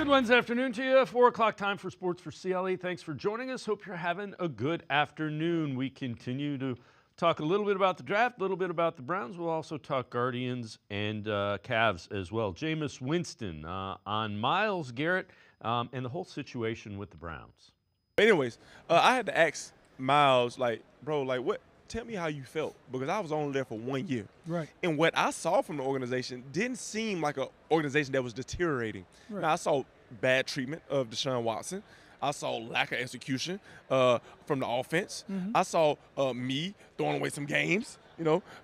Good Wednesday afternoon to you. 4 o'clock time for Sports4CLE. Thanks for joining us. Hope you're having a good afternoon. We continue to talk a little bit about the draft, a little bit about the Browns. We'll also talk Guardians and Cavs as well. Jameis Winston on Myles Garrett and the whole situation with the Browns. Anyways, I had to ask Myles, what? Tell me how you felt, because I was only there for 1 year. Right. And what I saw from the organization didn't seem like an organization that was deteriorating. Right. Now, I saw bad treatment of Deshaun Watson. I saw lack of execution from the offense. Mm-hmm. I saw me throwing away some games,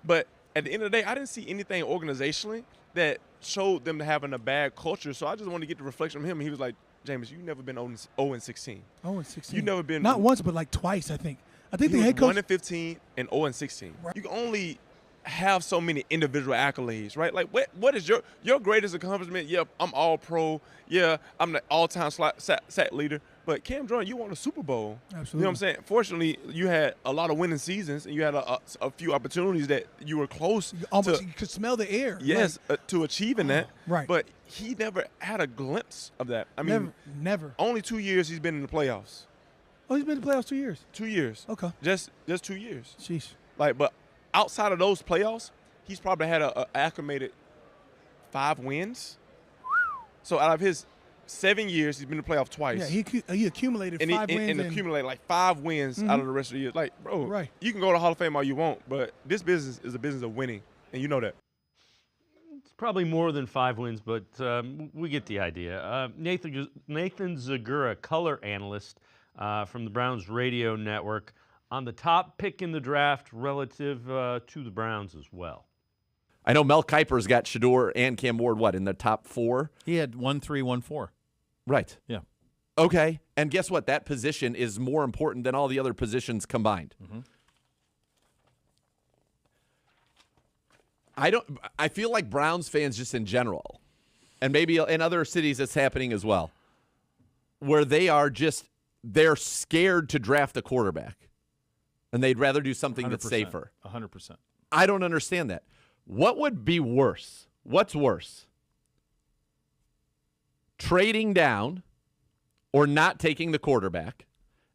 But at the end of the day, I didn't see anything organizationally that showed them having a bad culture. So I just wanted to get the reflection from him. And he was like, Jameis, you've never been 0-16. 0-16. You've never been. Not once, but like twice, I think. I think the head coach. 1-15 and 0-16. Right. You can only have so many individual accolades, right? Like, what is your greatest accomplishment? Yeah, I'm all pro. Yeah, I'm the all-time sack leader. But Cam Jordan, you won a Super Bowl. Absolutely. You know what I'm saying? Fortunately, you had a lot of winning seasons, and you had a few opportunities that you were close Almost, to. you could smell the air. Yes, to achieving that. Right. But he never had a glimpse of that. I mean, never. Only 2 years he's been in the playoffs. Oh, he's been in the playoffs 2 years. 2 years. Okay. Just 2 years. Sheesh. But outside of those playoffs, he's probably had a acclimated 5 wins. So out of his 7 years, he's been in the playoff twice. Yeah, he accumulated 5 wins. And accumulated like 5 wins out of the rest of the year. Like, bro, right. You can go to Hall of Fame all you want, but this business is a business of winning, and you know that. It's probably more than 5 wins, but we get the idea. Nathan Zagura, color analyst from the Browns radio network, on the top pick in the draft relative to the Browns as well. I know Mel Kiper's got Shedeur and Cam Ward, in the top 4? He had 1-3, 1-4. Right. Yeah. Okay. And guess what? That position is more important than all the other positions combined. Mm-hmm. I feel like Browns fans just in general, and maybe in other cities it's happening as well, where they're scared to draft a quarterback, and they'd rather do something that's safer. 100%. I don't understand that. What would be worse? What's worse? Trading down or not taking the quarterback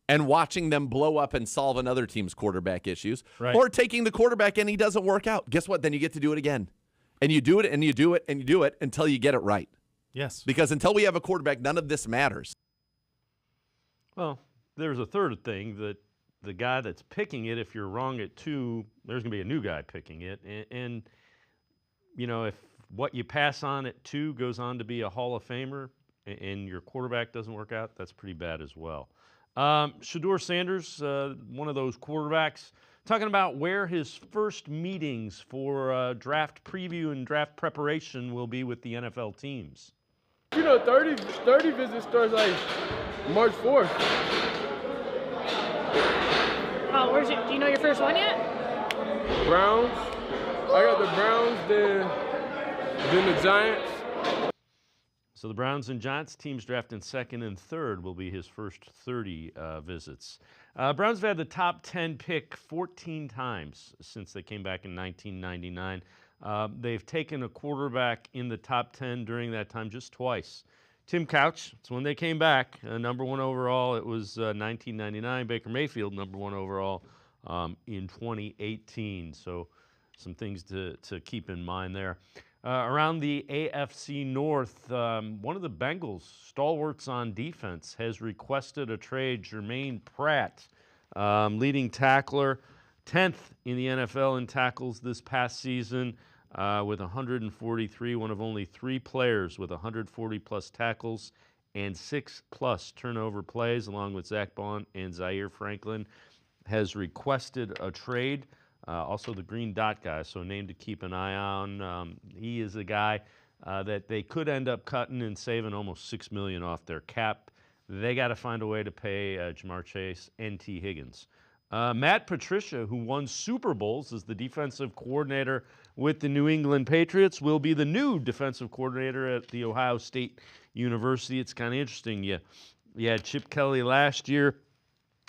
and watching them blow up and solve another team's quarterback issues, right. Or taking the quarterback and he doesn't work out. Guess what? Then you get to do it again. And you do it and you do it and you do it until you get it right. Yes. Because until we have a quarterback, none of this matters. Well, there's a third thing, that the guy that's picking it, if you're wrong at 2, there's going to be a new guy picking it. And if what you pass on at 2 goes on to be a Hall of Famer and your quarterback doesn't work out, that's pretty bad as well. Shedeur Sanders, one of those quarterbacks, talking about where his first meetings for draft preview and draft preparation will be with the NFL teams. 30 visits starts like March 4th. Oh, do you know your first one yet? Browns. I got the Browns, then the Giants. So the Browns and Giants teams drafting 2nd and 3rd will be his first 30 visits. Browns have had the top 10 pick 14 times since they came back in 1999. They've taken a quarterback in the top 10 during that time just twice. Tim Couch, it's when they came back, number 1 overall. It was 1999. Baker Mayfield, number 1 overall in 2018. So some things to keep in mind there. Around the AFC North, one of the Bengals' stalwarts on defense has requested a trade. Jermaine Pratt, leading tackler, 10th in the NFL in tackles this past season with 143, one of only 3 players with 140-plus tackles and 6-plus turnover plays, along with Zach Bond and Zaire Franklin, has requested a trade. Also the green dot guy, so a name to keep an eye on. He is a guy that they could end up cutting and saving almost $6 million off their cap. They got to find a way to pay Jamar Chase and T. Higgins. Matt Patricia, who won Super Bowls as the defensive coordinator with the New England Patriots, will be the new defensive coordinator at the Ohio State University. It's kind of interesting. You had Chip Kelly last year.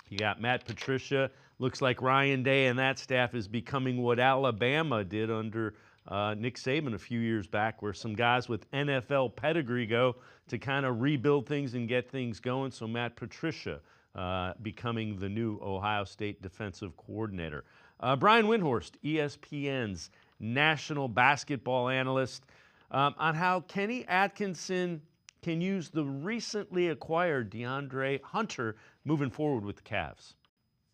You got Matt Patricia. Looks like Ryan Day and that staff is becoming what Alabama did under Nick Saban a few years back, where some guys with NFL pedigree go to kind of rebuild things and get things going. So Matt Patricia becoming the new Ohio State defensive coordinator. Brian Windhorst, ESPN's national basketball analyst, on how Kenny Atkinson can use the recently acquired DeAndre Hunter moving forward with the Cavs.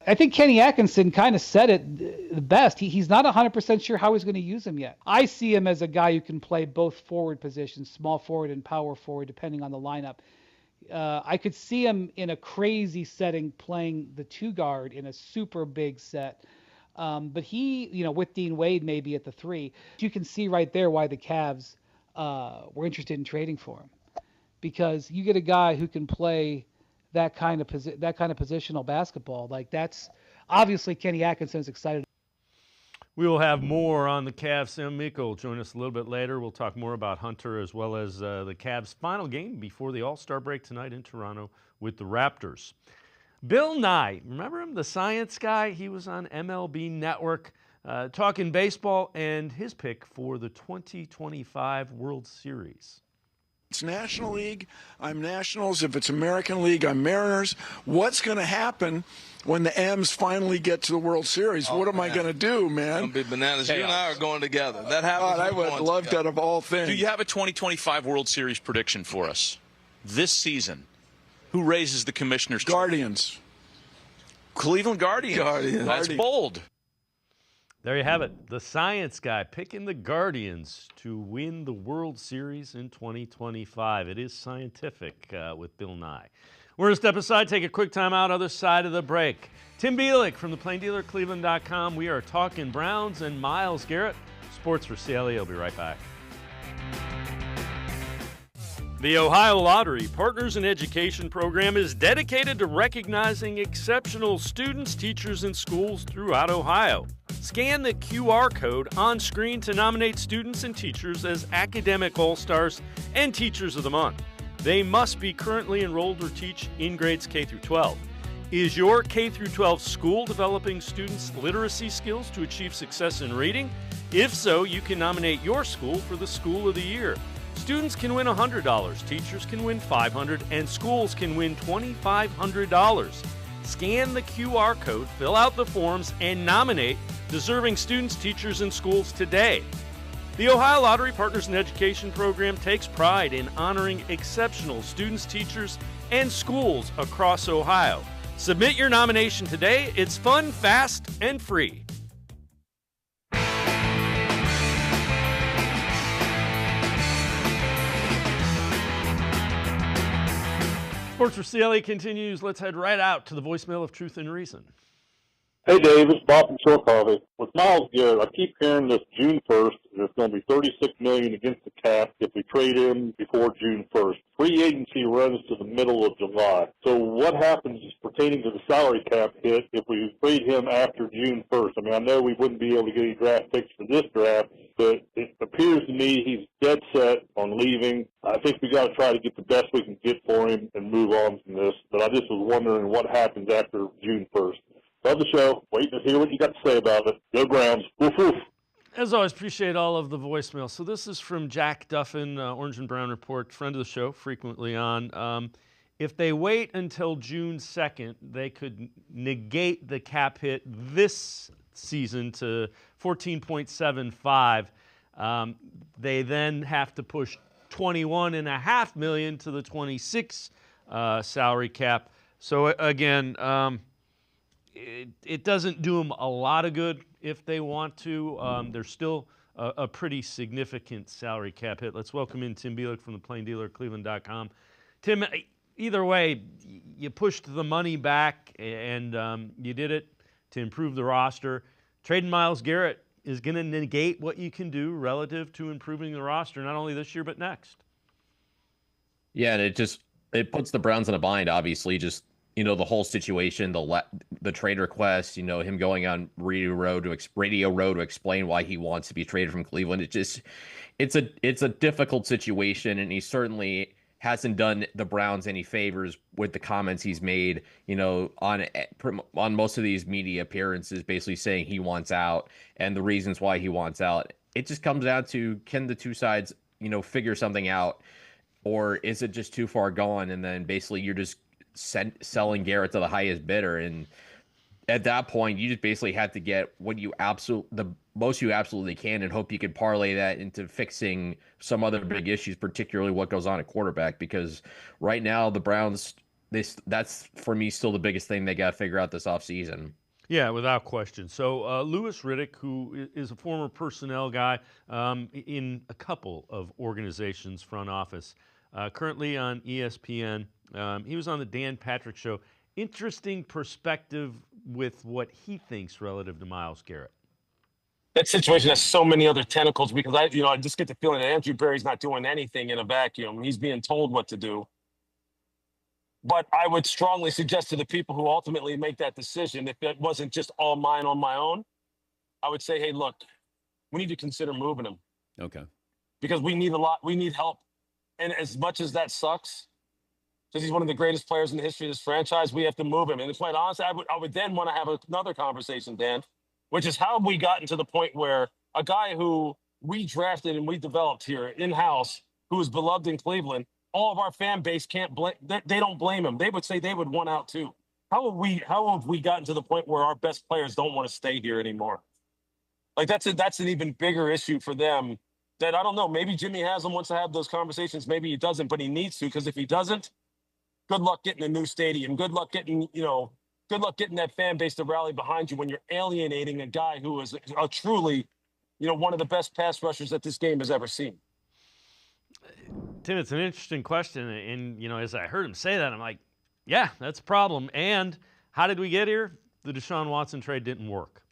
I think Kenny Atkinson kind of said it the best. He's not 100% sure how he's going to use him yet. I see him as a guy who can play both forward positions, small forward and power forward, depending on the lineup. I could see him in a crazy setting playing the 2 guard in a super big set. But he, with Dean Wade maybe at the 3, you can see right there why the Cavs were interested in trading for him. Because you get a guy who can play that kind of positional basketball. Like, that's obviously Kenny Atkinson is excited. We will have more on the Cavs. Amico will join us a little bit later. We'll talk more about Hunter as well as the Cavs' final game before the All-Star break tonight in Toronto with the Raptors. Bill Nye, remember him, the science guy? He was on MLB Network talking baseball and his pick for the 2025 World Series. It's National League, I'm Nationals. If it's American League, I'm Mariners. What's going to happen when the M's finally get to the World Series? What am I going to do, man? It's gonna be bananas. You and I are going together. That happens. God, I would love that of all things. Do you have a 2025 World Series prediction for us this season? Who raises the commissioner's Guardians. Cleveland Guardians. That's bold. There you have it. The science guy picking the Guardians to win the World Series in 2025. It is scientific with Bill Nye. We're going to step aside, take a quick time out, other side of the break. Tim Bielik from the Plain Dealer, cleveland.com. We are talking Browns and Myles Garrett. Sports4CLE. I'll be right back. The Ohio Lottery Partners in Education program is dedicated to recognizing exceptional students, teachers, and schools throughout Ohio. Scan the QR code on screen to nominate students and teachers as Academic All-Stars and Teachers of the Month. They must be currently enrolled or teach in grades K through 12. Is your K through 12 school developing students' literacy skills to achieve success in reading? If so, you can nominate your school for the School of the Year. Students can win $100, teachers can win $500, and schools can win $2,500. Scan the QR code, fill out the forms, and nominate deserving students, teachers, and schools today. The Ohio Lottery Partners in Education program takes pride in honoring exceptional students, teachers, and schools across Ohio. Submit your nomination today. It's fun, fast, and free. Sports4CLE continues. Let's head right out to the voicemail of Truth and Reason. Hey, Dave, it's Bob from Short Coffee. With Myles Garrett, I keep hearing this June 1st, there's going to be $36 million against the cap if we trade him before June 1st. Free agency runs to the middle of July. So what happens pertaining to the salary cap hit if we trade him after June 1st? I mean, I know we wouldn't be able to get any draft picks for this draft, but it appears to me he's dead set on leaving. I think we got to try to get the best we can get for him and move on from this. But I just was wondering what happens after June 1st. Love the show. Wait to hear what you got to say about it. Go Browns. Woof, woof. As always, appreciate all of the voicemail. So this is from Jack Duffin, Orange and Brown Report, friend of the show, frequently on. If they wait until June 2nd, they could negate the cap hit this season to 14.75. They then have to push $21.5 million to the 26 salary cap. So again, it doesn't do them a lot of good if they want to. There's still a pretty significant salary cap hit. Let's welcome in Tim Bielik from the Plain Dealer, cleveland.com. Tim, either way, you pushed the money back and you did it to improve the roster. Trading Myles Garrett is going to negate what you can do relative to improving the roster, not only this year but next. Yeah, and it puts the Browns in a bind, obviously, just the whole situation, the trade request, him going on Radio Row to explain why he wants to be traded from Cleveland. It's a difficult situation, and he certainly hasn't done the Browns any favors with the comments he's made, on most of these media appearances, basically saying he wants out and the reasons why he wants out. it just comes down to, can the two sides, figure something out, or is it just too far gone? And then basically you're just selling Garrett to the highest bidder. And at that point, you just basically have to get the most you absolutely can, and hope you can parlay that into fixing some other big issues, particularly what goes on at quarterback. Because right now the Browns, that's for me still the biggest thing they got to figure out this offseason. Yeah, without question. So Louis Riddick, who is a former personnel guy in a couple of organizations' front office, currently on ESPN. He was on the Dan Patrick Show. Interesting perspective with what he thinks relative to Myles Garrett. That situation has so many other tentacles, because I just get the feeling that Andrew Berry's not doing anything in a vacuum. He's being told what to do. But I would strongly suggest to the people who ultimately make that decision, if it wasn't just all mine on my own, I would say, hey, look, we need to consider moving him. Okay. Because we need help. And as much as that sucks, because he's one of the greatest players in the history of this franchise, we have to move him. And quite honestly, I would then want to have another conversation, Dan, which is how have we gotten to the point where a guy who we drafted and we developed here in-house, who is beloved in Cleveland, all of our fan base can't blame. They don't blame him. They would say they would want out too. How have we gotten to the point where our best players don't want to stay here anymore? Like that's an even bigger issue for them. That I don't know. Maybe Jimmy Haslam wants to have those conversations. Maybe he doesn't, but he needs to, because if he doesn't, good luck getting a new stadium. Good luck getting that fan base to rally behind you when you're alienating a guy who is a truly, one of the best pass rushers that this game has ever seen. Tim, it's an interesting question, and as I heard him say that, I'm like, yeah, that's a problem. And how did we get here? The Deshaun Watson trade didn't work.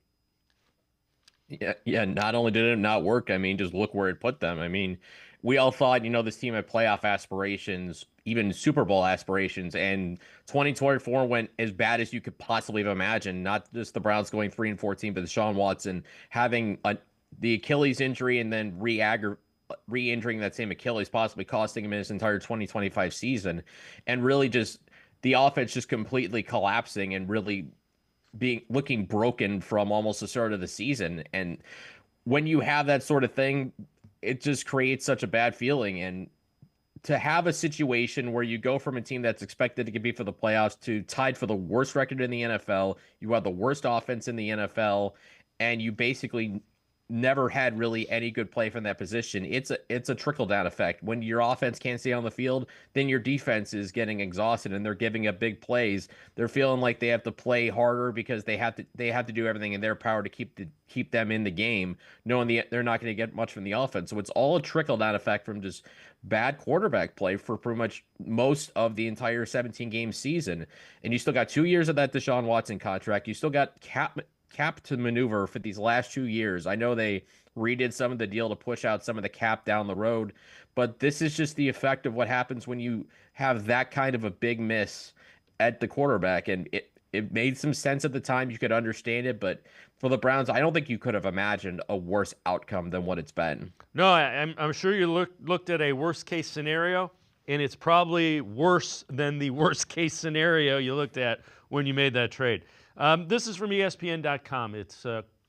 Yeah. Not only did it not work, just look where it put them. We all thought, this team had playoff aspirations, even Super Bowl aspirations, and 2024 went as bad as you could possibly have imagined. Not just the Browns going 3-14, but Deshaun Watson having the Achilles injury and then re-injuring that same Achilles, possibly costing him his entire 2025 season, and really just the offense just completely collapsing and really looking broken from almost the start of the season. And when you have that sort of thing, it just creates such a bad feeling. And to have a situation where you go from a team that's expected to compete for the playoffs to tied for the worst record in the NFL, you have the worst offense in the NFL, and you basically never had really any good play from that position. It's a trickle-down effect. When your offense can't stay on the field, then your defense is getting exhausted and they're giving up big plays. They're feeling like they have to play harder because they have to do everything in their power to keep them in the game, knowing they're not going to get much from the offense. So it's all a trickle-down effect from just bad quarterback play for pretty much most of the entire 17-game season. And you still got 2 years of that Deshaun Watson contract. You still got cap to maneuver for these last 2 years. I know they redid some of the deal to push out some of the cap down the road, but this is just the effect of what happens when you have that kind of a big miss at the quarterback. And it made some sense at the time. You could understand it, but for the Browns, I don't think you could have imagined a worse outcome than what it's been. No, I'm sure you looked at a worst case scenario, and it's probably worse than the worst case scenario you looked at when you made that trade. This is from ESPN.com. It's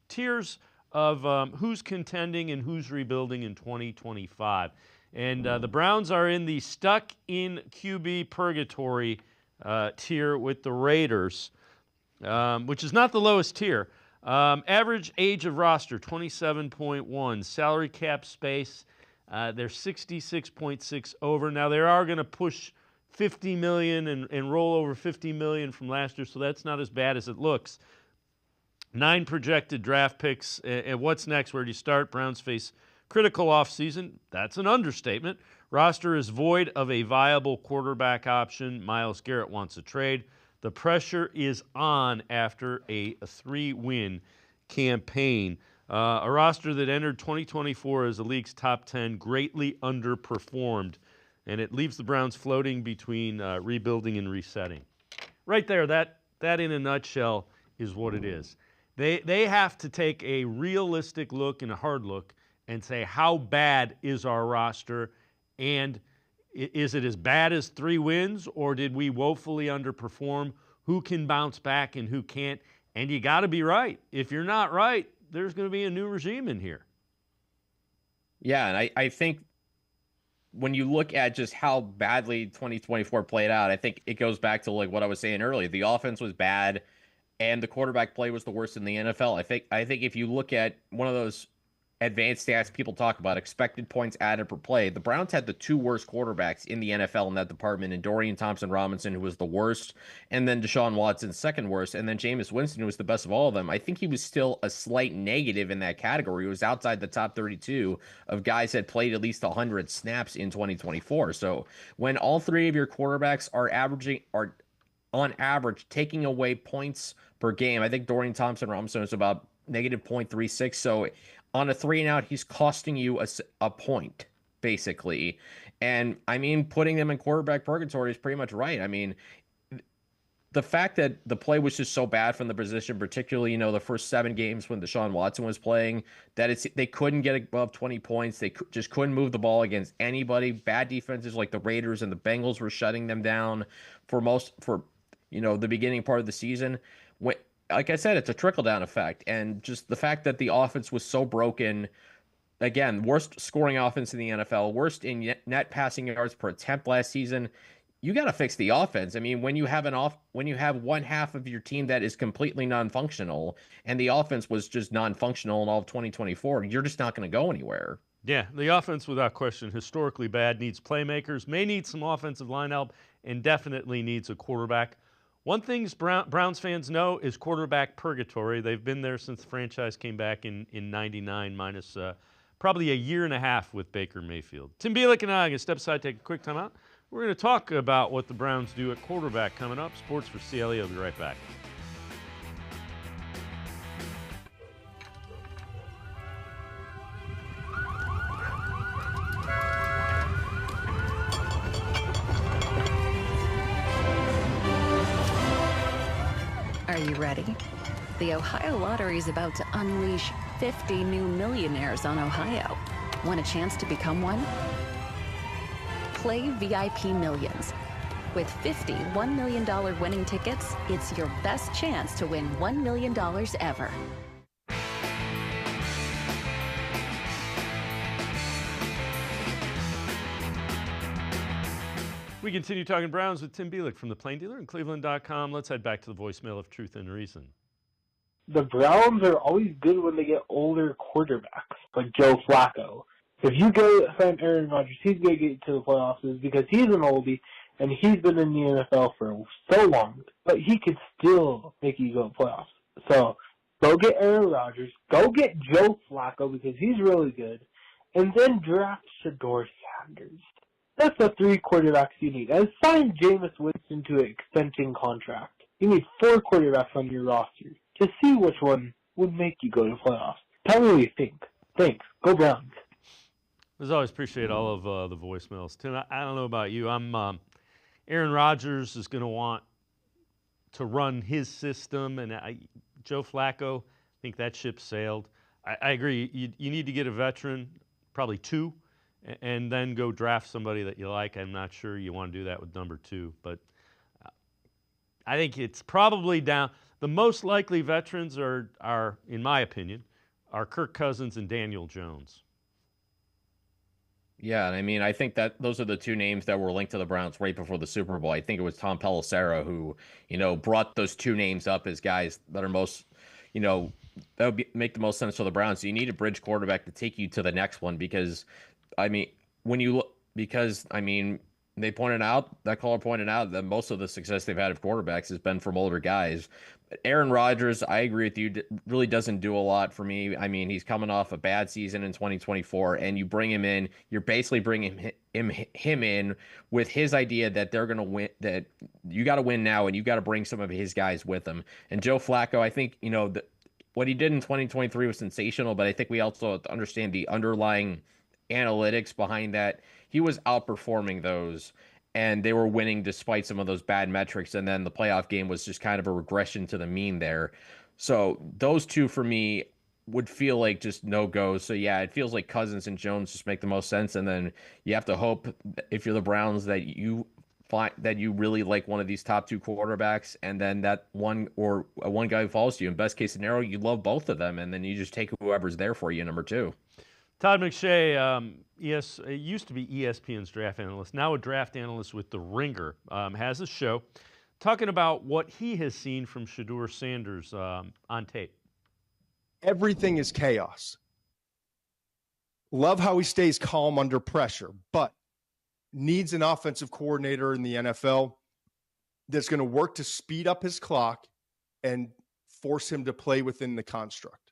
tiers of who's contending and who's rebuilding in 2025. And the Browns are in the stuck in QB purgatory tier with the Raiders, which is not the lowest tier. Average age of roster, 27.1. Salary cap space, they're 66.6 over. Now, they are going to push $50 million and roll over $50 million from last year, so that's not as bad as it looks. 9 projected draft picks. And what's next? Where do you start? Browns face critical offseason. That's an understatement. Roster is void of a viable quarterback option. Myles Garrett wants a trade. The pressure is on after a 3-win campaign. A roster that entered 2024 as the league's top 10 greatly underperformed, and it leaves the Browns floating between rebuilding and resetting. Right there, that in a nutshell is what it is. They have to take a realistic look and a hard look and say, how bad is our roster, and is it as bad as 3 wins, or did we woefully underperform? Who can bounce back and who can't? And you got to be right. If you're not right, there's going to be a new regime in here. Yeah, and I think when you look at just how badly 2024 played out, I think it goes back to like what I was saying earlier. The offense was bad and the quarterback play was the worst in the NFL. I think if you look at one of those advanced stats people talk about, expected points added per play, the Browns had the two worst quarterbacks in the NFL in that department, and Dorian Thompson-Robinson, who was the worst, and then Deshaun Watson, second worst, and then Jameis Winston, who was the best of all of them. I think he was still a slight negative in that category. He was outside the top 32 of guys that played at least 100 snaps in 2024. So when all three of your quarterbacks are on average taking away points per game, I think Dorian Thompson-Robinson is about negative 0.36. So on a 3-and-out, he's costing you a point, basically. And, I mean, putting them in quarterback purgatory is pretty much right. I mean, the fact that the play was just so bad from the position, particularly, the first 7 games when Deshaun Watson was playing, that they couldn't get above 20 points. They just couldn't move the ball against anybody. Bad defenses like the Raiders and the Bengals were shutting them down for the beginning part of the season. Like I said, it's a trickle-down effect. And just the fact that the offense was so broken, again, worst scoring offense in the NFL, worst in net passing yards per attempt last season, you got to fix the offense. I mean, when you have one half of your team that is completely non-functional and the offense was just non-functional in all of 2024, you're just not going to go anywhere. Yeah, the offense, without question, historically bad, needs playmakers, may need some offensive line help, and definitely needs a quarterback. One thing Browns fans know is quarterback purgatory. They've been there since the franchise came back in 99, minus probably a year and a half with Baker Mayfield. Tim Bielik and I are going to step aside, take a quick time out. We're going to talk about what the Browns do at quarterback coming up. Sports for CLE. I'll be right back. Are you ready? The Ohio Lottery is about to unleash 50 new millionaires on Ohio. Want a chance to become one? Play VIP Millions. With 50 $1 million winning tickets, it's your best chance to win $1 million ever. We continue talking Browns with Tim Bielik from the Plain Dealer and cleveland.com. Let's head back to the voicemail of Truth and Reason. The Browns are always good when they get older quarterbacks, like Joe Flacco. If you go sign Aaron Rodgers, he's going to get to the playoffs because he's an oldie and he's been in the NFL for so long. But he could still make you go to playoffs. So go get Aaron Rodgers, go get Joe Flacco because he's really good, and then draft Shedeur Sanders. That's the 3 quarterbacks you need. And sign Jameis Winston to an extension contract. You need 4 quarterbacks on your roster to see which one would make you go to playoffs. Tell me what you think. Thanks. Go Browns. As always, appreciate all of the voicemails. Tim, I don't know about you. Aaron Rodgers is going to want to run his system, and Joe Flacco, I think that ship sailed. I agree. You need to get a veteran, probably 2. And then go draft somebody that you like. I'm not sure you want to do that with number 2, but I think it's probably down. The most likely veterans are, in my opinion, are Kirk Cousins and Daniel Jones. Yeah, and I mean, I think that those are the 2 names that were linked to the Browns right before the Super Bowl. I think it was Tom Pelissero who, brought those 2 names up as guys that are most, that would make the most sense for the Browns. So you need a bridge quarterback to take you to the next one because they pointed out, that caller pointed out that most of the success they've had of quarterbacks has been from older guys. Aaron Rodgers, I agree with you, really doesn't do a lot for me. I mean, he's coming off a bad season in 2024, and you bring him in, you're basically bringing him in with his idea that they're going to win, that you got to win now, and you got to bring some of his guys with him. And Joe Flacco, I think, what he did in 2023 was sensational, but I think we also have to understand the underlying analytics behind that. He was outperforming those, and they were winning despite some of those bad metrics, and then the playoff game was just kind of a regression to the mean there. So those 2 for me would feel like just no-goes. So yeah, it feels like Cousins and Jones just make the most sense, and then you have to hope, if you're the Browns, that you find that you really like one of these top 2 quarterbacks, and then that one guy who falls to you. In best case scenario, you love both of them, and then you just take whoever's there for you, number 2. Todd McShay, it used to be ESPN's draft analyst, now a draft analyst with The Ringer, has a show talking about what he has seen from Shedeur Sanders on tape. Everything is chaos. Love how he stays calm under pressure, but needs an offensive coordinator in the NFL that's going to work to speed up his clock and force him to play within the construct,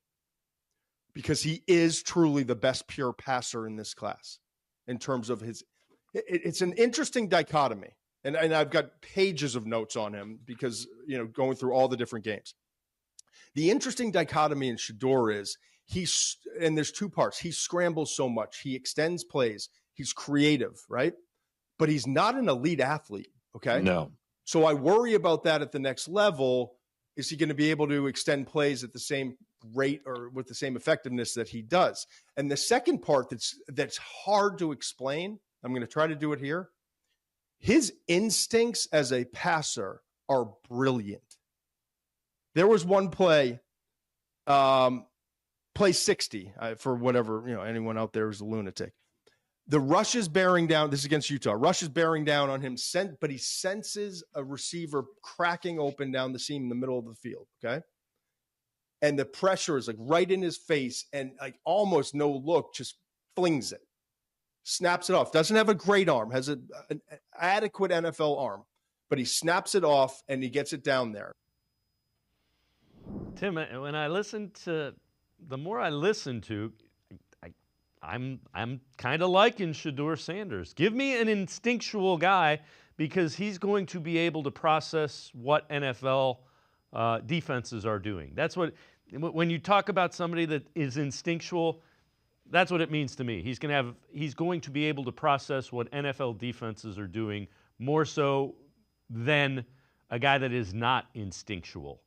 because he is truly the best pure passer in this class in terms of his. It's an interesting dichotomy, and I've got pages of notes on him because, going through all the different games. The interesting dichotomy in Shedeur is and there's two parts. He scrambles so much. He extends plays. He's creative, right? But he's not an elite athlete, okay? No. So I worry about that at the next level. Is he going to be able to extend plays at the same rate or with the same effectiveness that he does? And the second part that's hard to explain, I'm going to try to do it here. His instincts as a passer are brilliant. There was one play, play 60, for whatever, anyone out there is a lunatic. The rush is bearing down. This is against Utah. Rush is bearing down on him, but he senses a receiver cracking open down the seam in the middle of the field, okay? And the pressure is like right in his face, and like almost no look, just flings it. Snaps it off. Doesn't have a great arm. Has an adequate NFL arm. But he snaps it off, and he gets it down there. Tim, when I listen to, the more I listen to, I'm kind of liking Shedeur Sanders. Give me an instinctual guy, because he's going to be able to process what NFL defenses are doing. That's what, when you talk about somebody that is instinctual, that's what it means to me. He's going to be able to process what NFL defenses are doing more so than a guy that is not instinctual.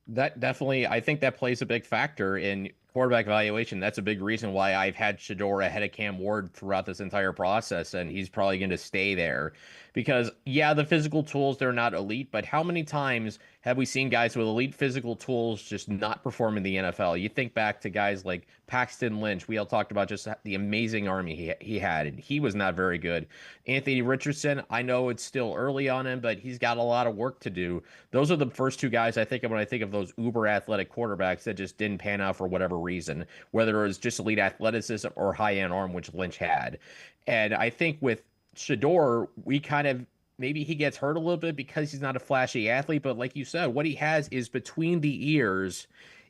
That definitely, I think that plays a big factor in quarterback evaluation. That's a big reason why I've had Shedeur ahead of Cam Ward throughout this entire process, and he's probably going to stay there. Because, yeah, the physical tools, they're not elite, but how many times have we seen guys with elite physical tools just not perform in the NFL? You think back to guys like Paxton Lynch. We all talked about just the amazing arm he had, and he was not very good. Anthony Richardson, I know it's still early on him, but he's got a lot of work to do. Those are the first two guys I think of when I think of those uber athletic quarterbacks that just didn't pan out for whatever reason, whether it was just elite athleticism or high-end arm, which Lynch had. And I think with Shedeur, we kind of, maybe he gets hurt a little bit because he's not a flashy athlete, but like you said, what he has is between the ears,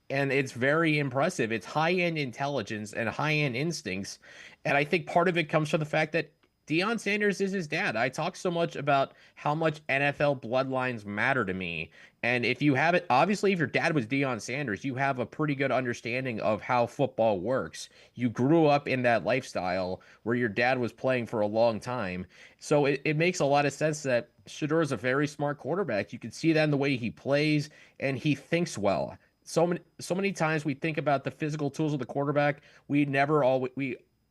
and it's very impressive. It's high-end intelligence and high-end instincts, and I think part of it comes from the fact that Deion Sanders is his dad. I talk so much about how much NFL bloodlines matter to me. And if you have it, obviously, if your dad was Deion Sanders, you have a pretty good understanding of how football works. You grew up in that lifestyle where your dad was playing for a long time. So it makes a lot of sense that Shedeur is a very smart quarterback. You can see that in the way he plays, and he thinks well. So many times we think about the physical tools of the quarterback. We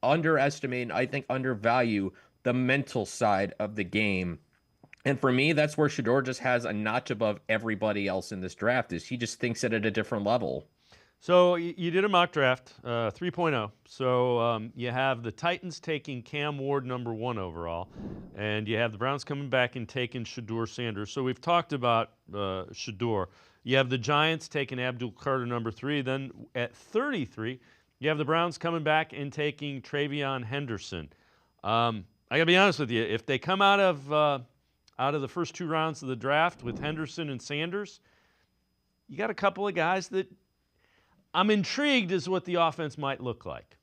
underestimate and I think undervalue the mental side of the game. And for me, that's where Shedeur just has a notch above everybody else in this draft, is he just thinks it at a different level. So you did a mock draft, 3.0. So you have the Titans taking Cam Ward #1 overall, and you have the Browns coming back and taking Shedeur Sanders. So we've talked about Shedeur. You have the Giants taking Abdul Carter #3. Then at 33, you have the Browns coming back and taking Travion Henderson. I got to be honest with you. If they come out of the first two rounds of the draft with Henderson and Sanders, you got a couple of guys that I'm intrigued as what the offense might look like.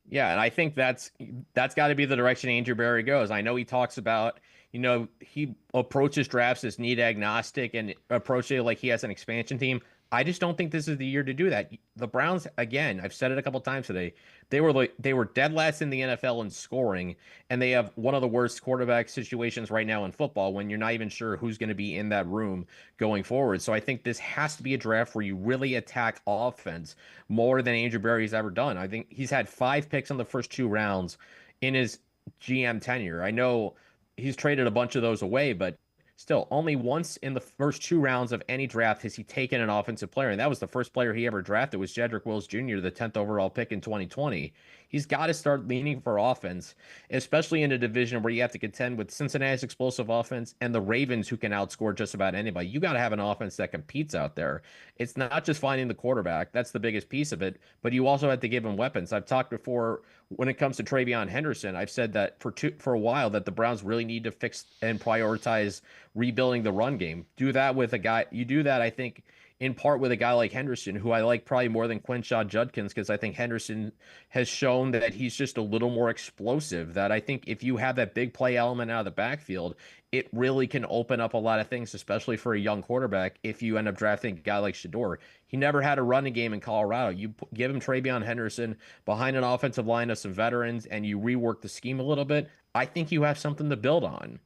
Yeah, and I think that's got to be the direction Andrew Berry goes. I know he talks about, he approaches drafts as need agnostic and approaches it like he has an expansion team. I just don't think this is the year to do that. The Browns, again, I've said it a couple times today, they were dead last in the NFL in scoring, and they have one of the worst quarterback situations right now in football when you're not even sure who's going to be in that room going forward. So I think this has to be a draft where you really attack offense more than Andrew Berry's ever done. I think he's had 5 picks on the first 2 rounds in his GM tenure. I know he's traded a bunch of those away, but Still, only once in the first 2 rounds of any draft has he taken an offensive player, and that was the first player he ever drafted was Jedrick Wills Jr., the 10th overall pick in 2020. He's got to start leaning for offense, especially in a division where you have to contend with Cincinnati's explosive offense and the Ravens, who can outscore just about anybody. You got to have an offense that competes out there. It's not just finding the quarterback. That's the biggest piece of it, but you also have to give him weapons. I've talked before when it comes to TreVeyon Henderson. I've said that for a while that the Browns really need to fix and prioritize rebuilding the run game. Do that with a guy. You do that, I think, in part with a guy like Henderson, who I like probably more than Quinshon Judkins, because I think Henderson has shown that he's just a little more explosive, that I think if you have that big play element out of the backfield, it really can open up a lot of things, especially for a young quarterback, if you end up drafting a guy like Shedeur. He never had a running game in Colorado. You give him TreVeyon Henderson behind an offensive line of some veterans, and you rework the scheme a little bit, I think you have something to build on.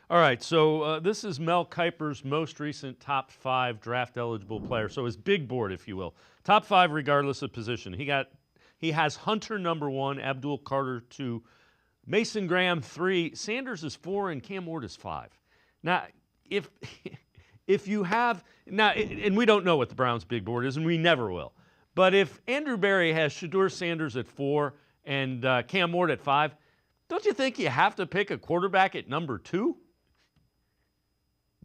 All right, so this is Mel Kiper's most recent top 5 draft-eligible player. So his big board, if you will. Top 5 regardless of position. He has Hunter number 1, Abdul Carter 2, Mason Graham 3, Sanders is 4, and Cam Ward is 5. Now, if you have now, and we don't know what the Browns' big board is, and we never will. But if Andrew Berry has Shedeur Sanders at 4 and Cam Ward at 5, don't you think you have to pick a quarterback at number 2?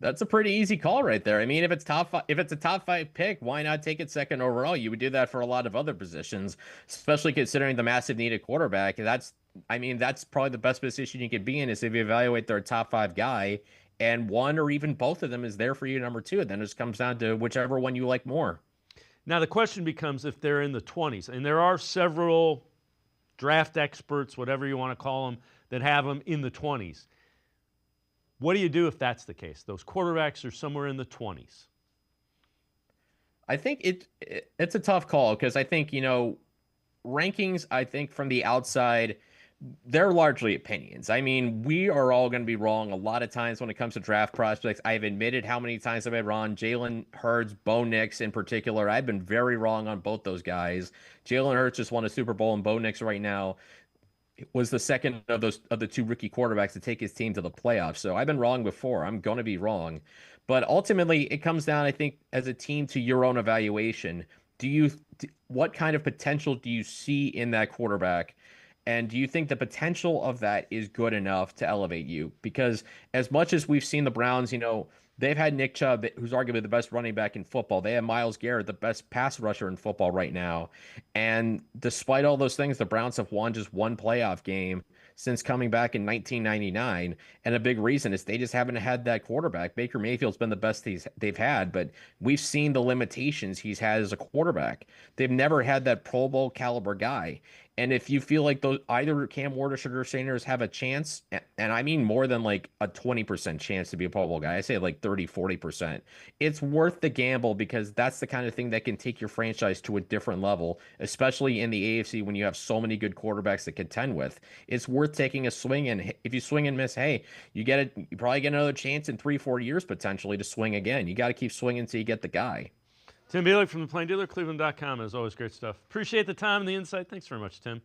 That's a pretty easy call right there. I mean, if it's a top 5 pick, why not take it second overall? You would do that for a lot of other positions, especially considering the massive need at quarterback. That's probably the best position you could be in, is if you evaluate their top 5 guy and one or even both of them is there for you number 2. And then it just comes down to whichever one you like more. Now the question becomes if they're in the 20s, and there are several draft experts, whatever you want to call them, that have them in the 20s. What do you do if that's the case? Those quarterbacks are somewhere in the 20s. I think it's a tough call, because I think, rankings, I think from the outside, they're largely opinions. I mean, we are all going to be wrong a lot of times when it comes to draft prospects. I've admitted how many times I've been wrong. Jalen Hurts, Bo Nix in particular, I've been very wrong on both those guys. Jalen Hurts just won a Super Bowl, and Bo Nix right now was the second of the 2 rookie quarterbacks to take his team to the playoffs. So I've been wrong before. I'm going to be wrong. But ultimately, it comes down, I think, as a team to your own evaluation. What kind of potential do you see in that quarterback? And do you think the potential of that is good enough to elevate you? Because as much as we've seen the Browns, they've had Nick Chubb, who's arguably the best running back in football. They have Myles Garrett, the best pass rusher in football right now. And despite all those things, the Browns have won just 1 playoff game since coming back in 1999. And a big reason is they just haven't had that quarterback. Baker Mayfield's been the best they've had, but we've seen the limitations he's had as a quarterback. They've never had that Pro Bowl caliber guy. And if you feel like either Cam Ward or Shedeur Sanders have a chance, and I mean more than like a 20% chance to be a Pro Bowl guy, I say like 30, 40%, it's worth the gamble, because that's the kind of thing that can take your franchise to a different level, especially in the AFC when you have so many good quarterbacks to contend with. It's worth taking a swing, and if you swing and miss, hey, you probably get another chance in 3-4 years potentially to swing again. You got to keep swinging until you get the guy. Tim Bielik from the Plain Dealer, cleveland.com. As always, great stuff. Appreciate the time and the insight. Thanks very much, Tim.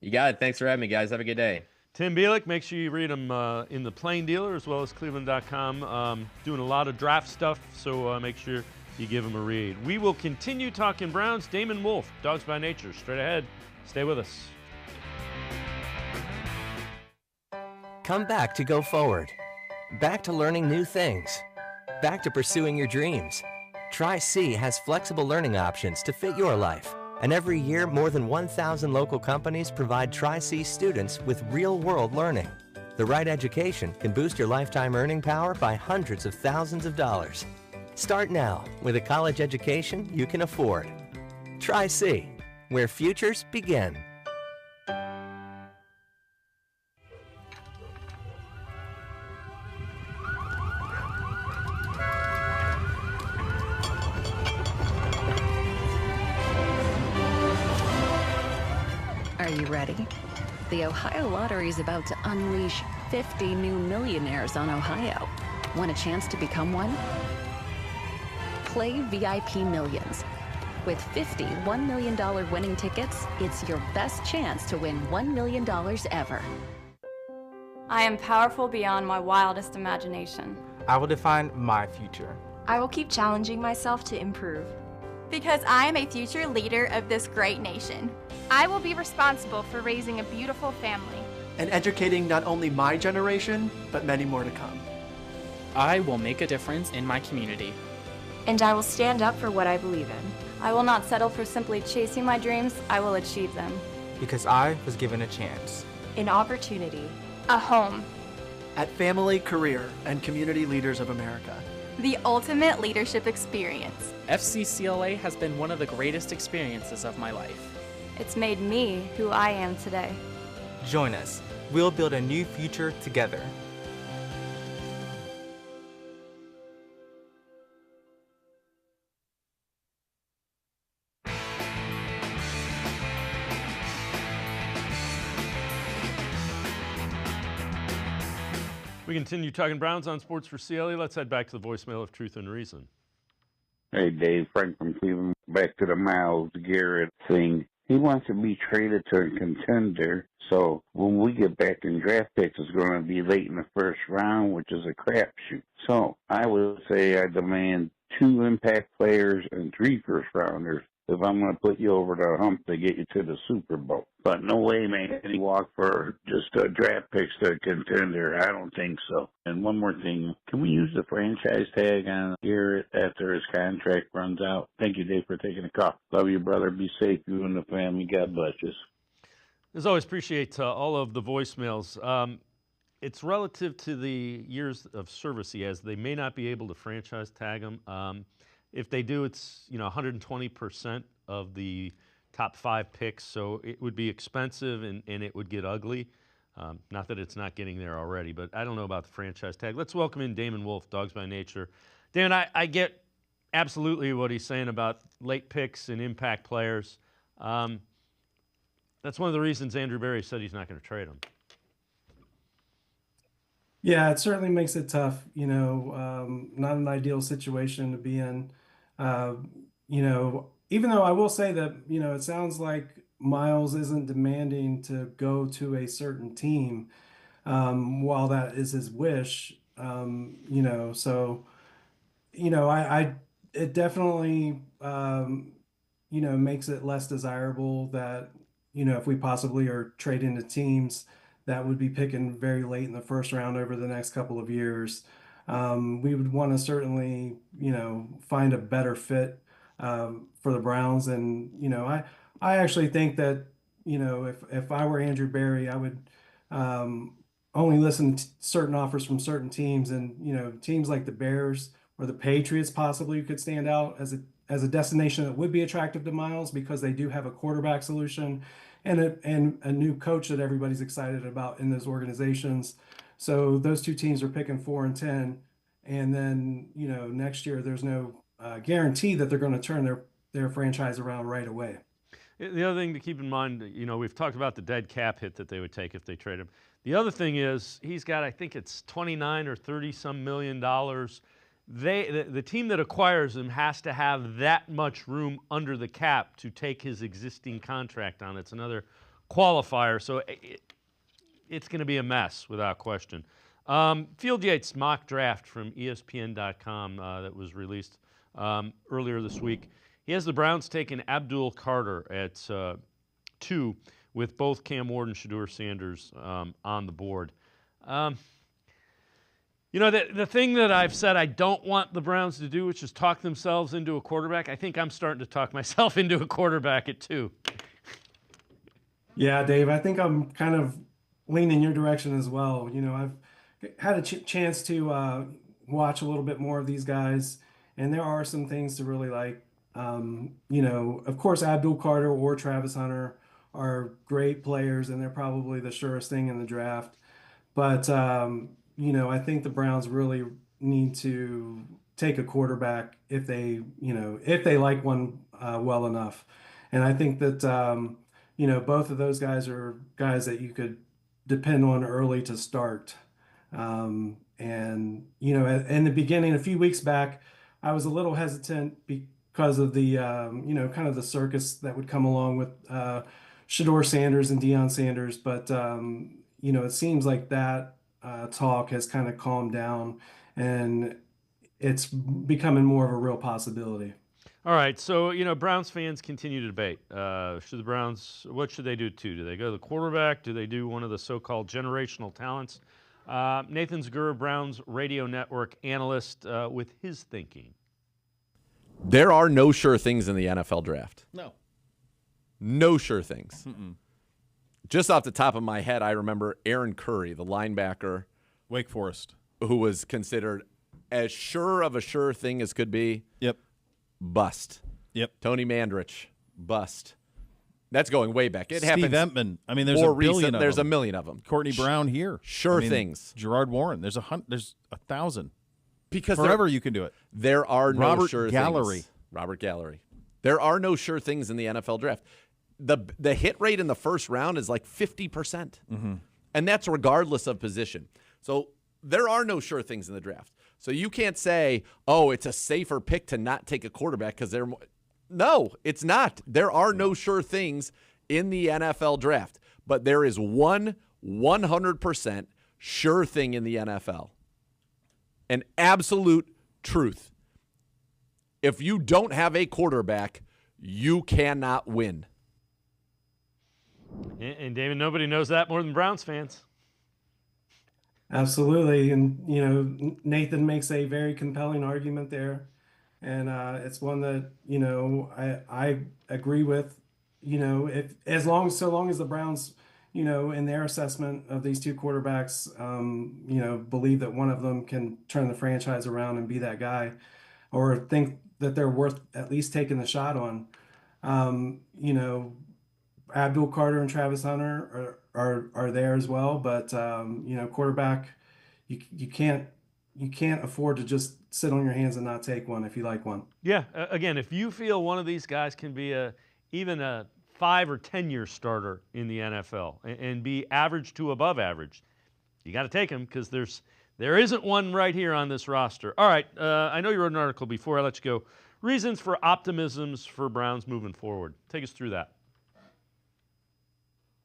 You got it. Thanks for having me, guys. Have a good day. Tim Bielik, make sure you read him in the Plain Dealer as well as cleveland.com. Doing a lot of draft stuff, so make sure you give him a read. We will continue talking Browns. Damon, Wolfe, Dawgs by Nature, straight ahead. Stay with us. Come back to go forward. Back to learning new things. Back to pursuing your dreams. Tri-C has flexible learning options to fit your life. And every year, more than 1,000 local companies provide Tri-C students with real-world learning. The right education can boost your lifetime earning power by hundreds of thousands of dollars. Start now with a college education you can afford. Tri-C, where futures begin. Are you ready? The Ohio Lottery is about to unleash 50 new millionaires on Ohio. Want a chance to become one? Play VIP Millions. With 50 $1 million winning tickets, it's your best chance to win $1 million ever. I am powerful beyond my wildest imagination. I will define my future. I will keep challenging myself to improve. Because I am a future leader of this great nation. I will be responsible for raising a beautiful family. And educating not only my generation, but many more to come. I will make a difference in my community. And I will stand up for what I believe in. I will not settle for simply chasing my dreams, I will achieve them. Because I was given a chance. An opportunity. A home. At Family, Career, and Community Leaders of America. The ultimate leadership experience. FCCLA has been one of the greatest experiences of my life. It's made me who I am today. Join us. We'll build a new future together. We continue talking Browns on Sports for CLE. Let's head back to the voicemail of Truth and Reason. Hey, Dave, Frank from Cleveland. Back to the Myles Garrett thing. He wants to be traded to a contender, so when we get back in draft picks, it's going to be late in the first round, which is a crapshoot. So I would say I demand 2 impact players and 3 first-rounders if I'm going to put you over the hump to get you to the Super Bowl. But no way, man, any walk for just draft picks to a contender. I don't think so. And one more thing, can we use the franchise tag on Garrett after his contract runs out? Thank you, Dave, for taking the call. Love you, brother. Be safe, you and the family. God bless you. As always, appreciate all of the voicemails. It's relative to the years of service he has. They may not be able to franchise tag him. If they do, it's 120% of the top 5 picks, so it would be expensive and it would get ugly. Not that it's not getting there already, but I don't know about the franchise tag. Let's welcome in Damon Wolfe, Dawgs by Nature. Damon, I get absolutely what he's saying about late picks and impact players. That's one of the reasons Andrew Berry said he's not going to trade him. Yeah, it certainly makes it tough. Not an ideal situation to be in. Even though I will say that, it sounds like Myles isn't demanding to go to a certain team, while that is his wish. It definitely, makes it less desirable that, if we possibly are trading to teams that would be picking very late in the first round over the next couple of years. We would want to certainly, find a better fit for the Browns. And, I actually think that, if I were Andrew Berry, I would only listen to certain offers from certain teams. And, teams like the Bears or the Patriots possibly could stand out as a destination that would be attractive to Myles because they do have a quarterback solution and a new coach that everybody's excited about in those organizations. So those 2 teams are picking 4 and 10. And then, next year there's no guarantee that they're going to turn their franchise around right away. The other thing to keep in mind, we've talked about the dead cap hit that they would take if they trade him. The other thing is he's got, I think it's 29 or 30 some million dollars. The team that acquires him has to have that much room under the cap to take his existing contract on. It's another qualifier, so it's going to be a mess without question. Field Yates' mock draft from ESPN.com that was released earlier this week. He has the Browns taking Abdul Carter at 2 with both Cam Ward and Shedeur Sanders on the board. The thing that I've said I don't want the Browns to do, which is talk themselves into a quarterback, I think I'm starting to talk myself into a quarterback at 2. Yeah, Dave, I think I'm kind of leaning your direction as well. I've had a chance to watch a little bit more of these guys, and there are some things to really like. Of course, Abdul Carter or Travis Hunter are great players, and they're probably the surest thing in the draft. But I think the Browns really need to take a quarterback if they like one well enough. And I think that, both of those guys are guys that you could depend on early to start. In the beginning, a few weeks back, I was a little hesitant because of the, kind of the circus that would come along with Shedeur Sanders and Deion Sanders. But, it seems like that talk has kind of calmed down, and it's becoming more of a real possibility. All right, so Browns fans continue to debate. What should they do too? Do they go to the quarterback? Do they do one of the so-called generational talents? Nathan Zegura, Browns radio network analyst, with his thinking. There are no sure things in the NFL draft. No sure things. Just off the top of my head, I remember Aaron Curry, the linebacker, Wake Forest, who was considered as sure of a sure thing as could be. Yep. Bust. Yep. Tony Mandrich, bust. That's going way back. It Steve happens. Entman. I mean, there's a billion. There's a million of them. Courtney Brown here. Sure things. Gerard Warren. There's 1,000. Because forever you can do it. There are no Robert sure Gallery. things. Robert Gallery. There are no sure things in the NFL draft. The hit rate in the first round is like 50%. And that's regardless of position. So there are no sure things in the draft. So you can't say, oh, it's a safer pick to not take a quarterback because they're more. No, it's not. There are no sure things in the NFL draft. But there is one 100% sure thing in the NFL. An absolute truth. If you don't have a quarterback, you cannot win. And Damon, nobody knows that more than Browns fans. Absolutely. And, Nathan makes a very compelling argument there. And it's one that, I agree with, so long as the Browns, in their assessment of these two quarterbacks, believe that one of them can turn the franchise around and be that guy, or think that they're worth at least taking the shot on. Abdul Carter and Travis Hunter are there as well, but quarterback, you can't afford to just sit on your hands and not take one if you like one. Yeah, again, if you feel one of these guys can be even a 5 or 10 year starter in the NFL and be average to above average, you got to take him because there isn't one right here on this roster. All right, I know you wrote an article before I let you go. Reasons for optimisms for Browns moving forward. Take us through that.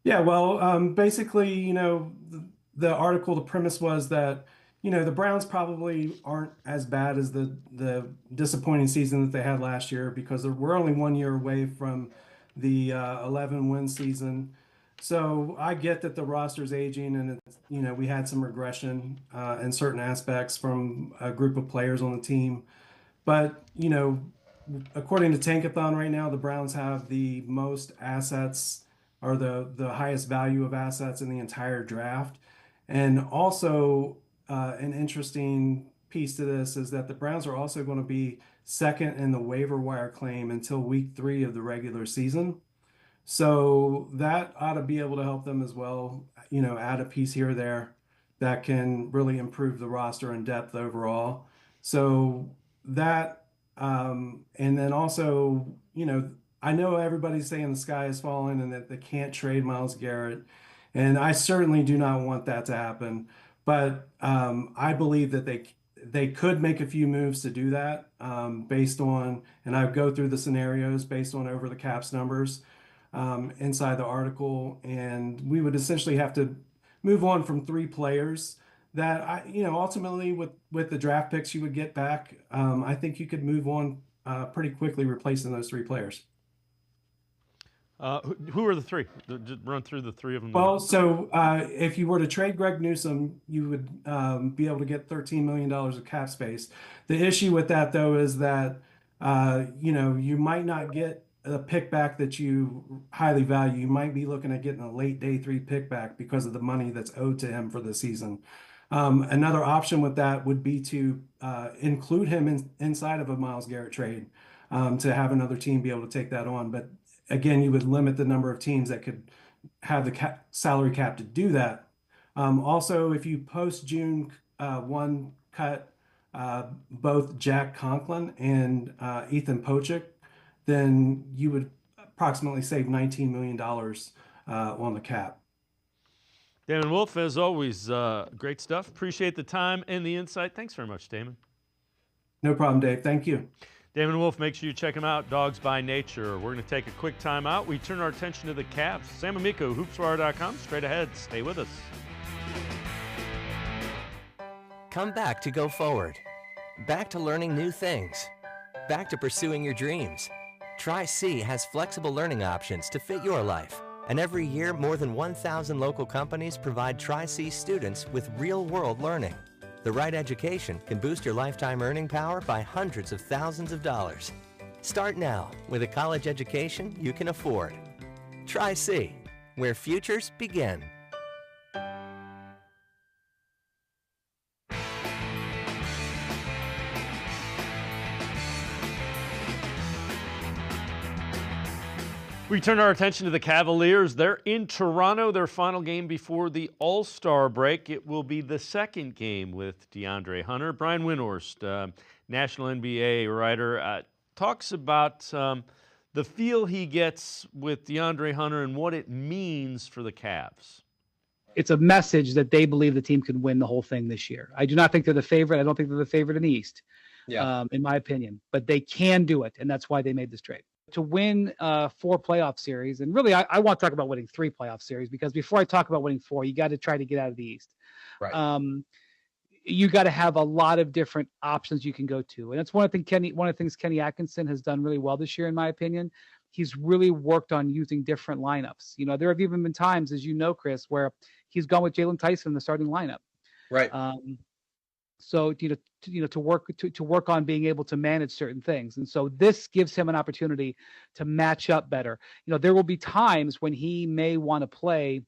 Yeah, well, basically, the article, the premise was that, the Browns probably aren't as bad as the disappointing season that they had last year because we're only 1 year away from the 11-win season. So I get that the roster's aging and, we had some regression in certain aspects from a group of players on the team. But, according to Tankathon right now, the Browns have the most assets or the highest value of assets in the entire draft. And also an interesting piece to this is that the Browns are also going to be second in the waiver wire claim until week 3 of the regular season. So that ought to be able to help them as well, add a piece here or there that can really improve the roster and depth overall. So that, and then also, I know everybody's saying the sky is falling and that they can't trade Myles Garrett. And I certainly do not want that to happen. But I believe that they could make a few moves to do that based on, and I go through the scenarios based on over the caps numbers inside the article. And we would essentially have to move on from 3 players that, ultimately with the draft picks you would get back, I think you could move on pretty quickly replacing those 3 players. Who are the 3? Just run through the 3 of them. Well, so if you were to trade Greg Newsome, you would be able to get $13 million of cap space. The issue with that, though, is that, you might not get a pick back that you highly value. You might be looking at getting a late day 3 pick back because of the money that's owed to him for the season. Another option with that would be to include him inside of a Myles Garrett trade to have another team be able to take that on. But again, you would limit the number of teams that could have the salary cap to do that. Also, if you post-June 1 cut both Jack Conklin and Ethan Pochik, then you would approximately save $19 million on the cap. Damon Wolfe, as always, great stuff. Appreciate the time and the insight. Thanks very much, Damon. No problem, Dave. Thank you. Damon Wolfe, make sure you check him out, Dawgs by Nature. We're going to take a quick time out. We turn our attention to the Cavs. Sam Amico, hoopswire.com. Straight ahead. Stay with us. Come back to go forward. Back to learning new things. Back to pursuing your dreams. Tri-C has flexible learning options to fit your life. And every year, more than 1,000 local companies provide Tri-C students with real-world learning. The right education can boost your lifetime earning power by hundreds of thousands of dollars. Start now with a college education you can afford. Tri-C, where futures begin. We turn our attention to the Cavaliers. They're in Toronto, their final game before the All-Star break. It will be the second game with DeAndre Hunter. Brian Windhorst, national NBA writer, talks about the feel he gets with DeAndre Hunter and what it means for the Cavs. It's a message that they believe the team can win the whole thing this year. I do not think they're the favorite. I don't think they're the favorite in the East, in my opinion. But they can do it, and that's why they made this trade. To win 4 playoff series, and really I want to talk about winning 3 playoff series, because before I talk about winning 4, you got to try to get out of the East. Right. You got to have a lot of different options you can go to, and that's one of the things Kenny Atkinson has done really well this year, in my opinion. He's really worked on using different lineups. You know, there have even been times, as you know, Chris, where he's gone with Jalen Tyson in the starting lineup. Right. So to work on being able to manage certain things, and so this gives him an opportunity to match up better. You know, there will be times when he may want to play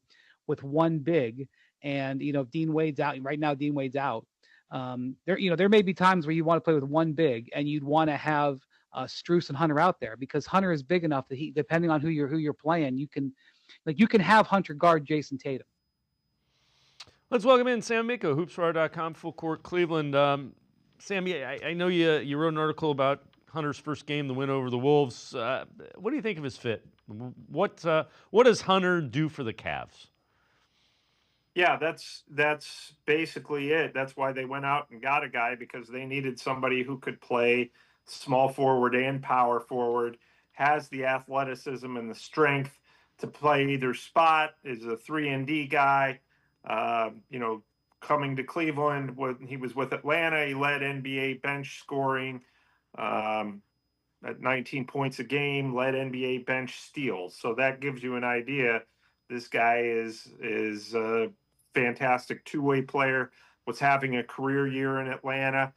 with one big, and Dean Wade's out right now. Dean Wade's out. There may be times where you want to play with one big, and you'd want to have Strus and Hunter out there, because Hunter is big enough that he, depending on who you're playing, you can have Hunter guard Jason Tatum. Let's welcome in Sam Amico, hoopswire.com, Full Court Cleveland. Sam, I know you wrote an article about Hunter's first game, the win over the Wolves. What do you think of his fit? What does Hunter do for the Cavs? Yeah, that's basically it. That's why they went out and got a guy, because they needed somebody who could play small forward and power forward, has the athleticism and the strength to play either spot, is a 3-and-D guy. Coming to Cleveland, when he was with Atlanta, he led NBA bench scoring at 19 points a game, led NBA bench steals. So that gives you an idea. This guy is a fantastic two-way player, was having a career year in Atlanta.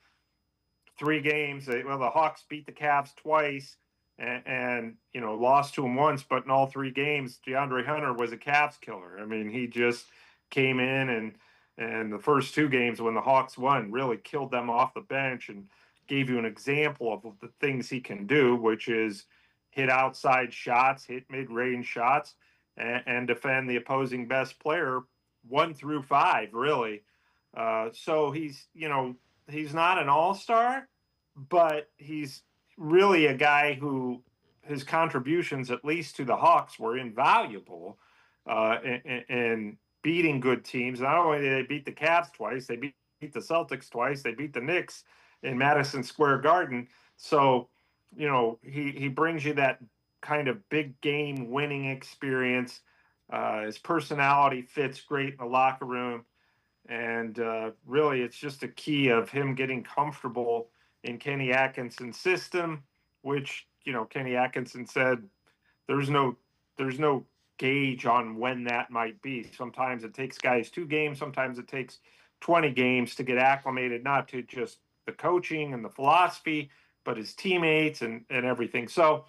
3 games. Well, the Hawks beat the Cavs twice and lost to them once, but in all 3 games, DeAndre Hunter was a Cavs killer. I mean, he just came in and the first 2 games when the Hawks won really killed them off the bench and gave you an example of the things he can do, which is hit outside shots, hit mid-range shots, and defend the opposing best player 1 through 5, really. So he's not an all-star, but he's really a guy who his contributions, at least to the Hawks, were invaluable in beating good teams. Not only did they beat the Cavs twice, they beat the Celtics twice, they beat the Knicks in Madison Square Garden. So, he brings you that kind of big game winning experience. His personality fits great in the locker room. And really, it's just a key of him getting comfortable in Kenny Atkinson's system, which, Kenny Atkinson said there's no gauge on when that might be. Sometimes it takes guys 2 games. Sometimes it takes 20 games to get acclimated, not to just the coaching and the philosophy, but his teammates and everything. So,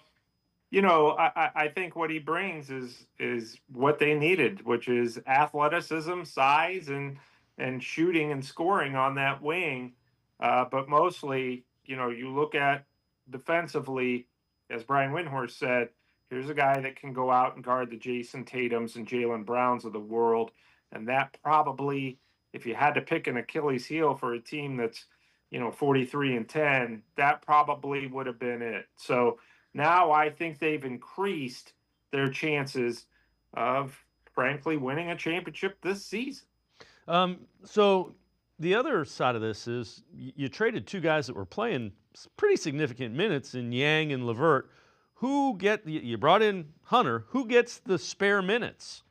I think what he brings is what they needed, which is athleticism, size, and shooting and scoring on that wing. But mostly, you look at defensively, as Brian Windhorst said, here's a guy that can go out and guard the Jason Tatums and Jaylen Browns of the world. And that probably, if you had to pick an Achilles heel for a team that's, 43-10, that probably would have been it. So now I think they've increased their chances of, frankly, winning a championship this season. So the other side of this is you traded 2 guys that were playing pretty significant minutes in Yang and LeVert. You brought in Hunter. Who gets the spare minutes?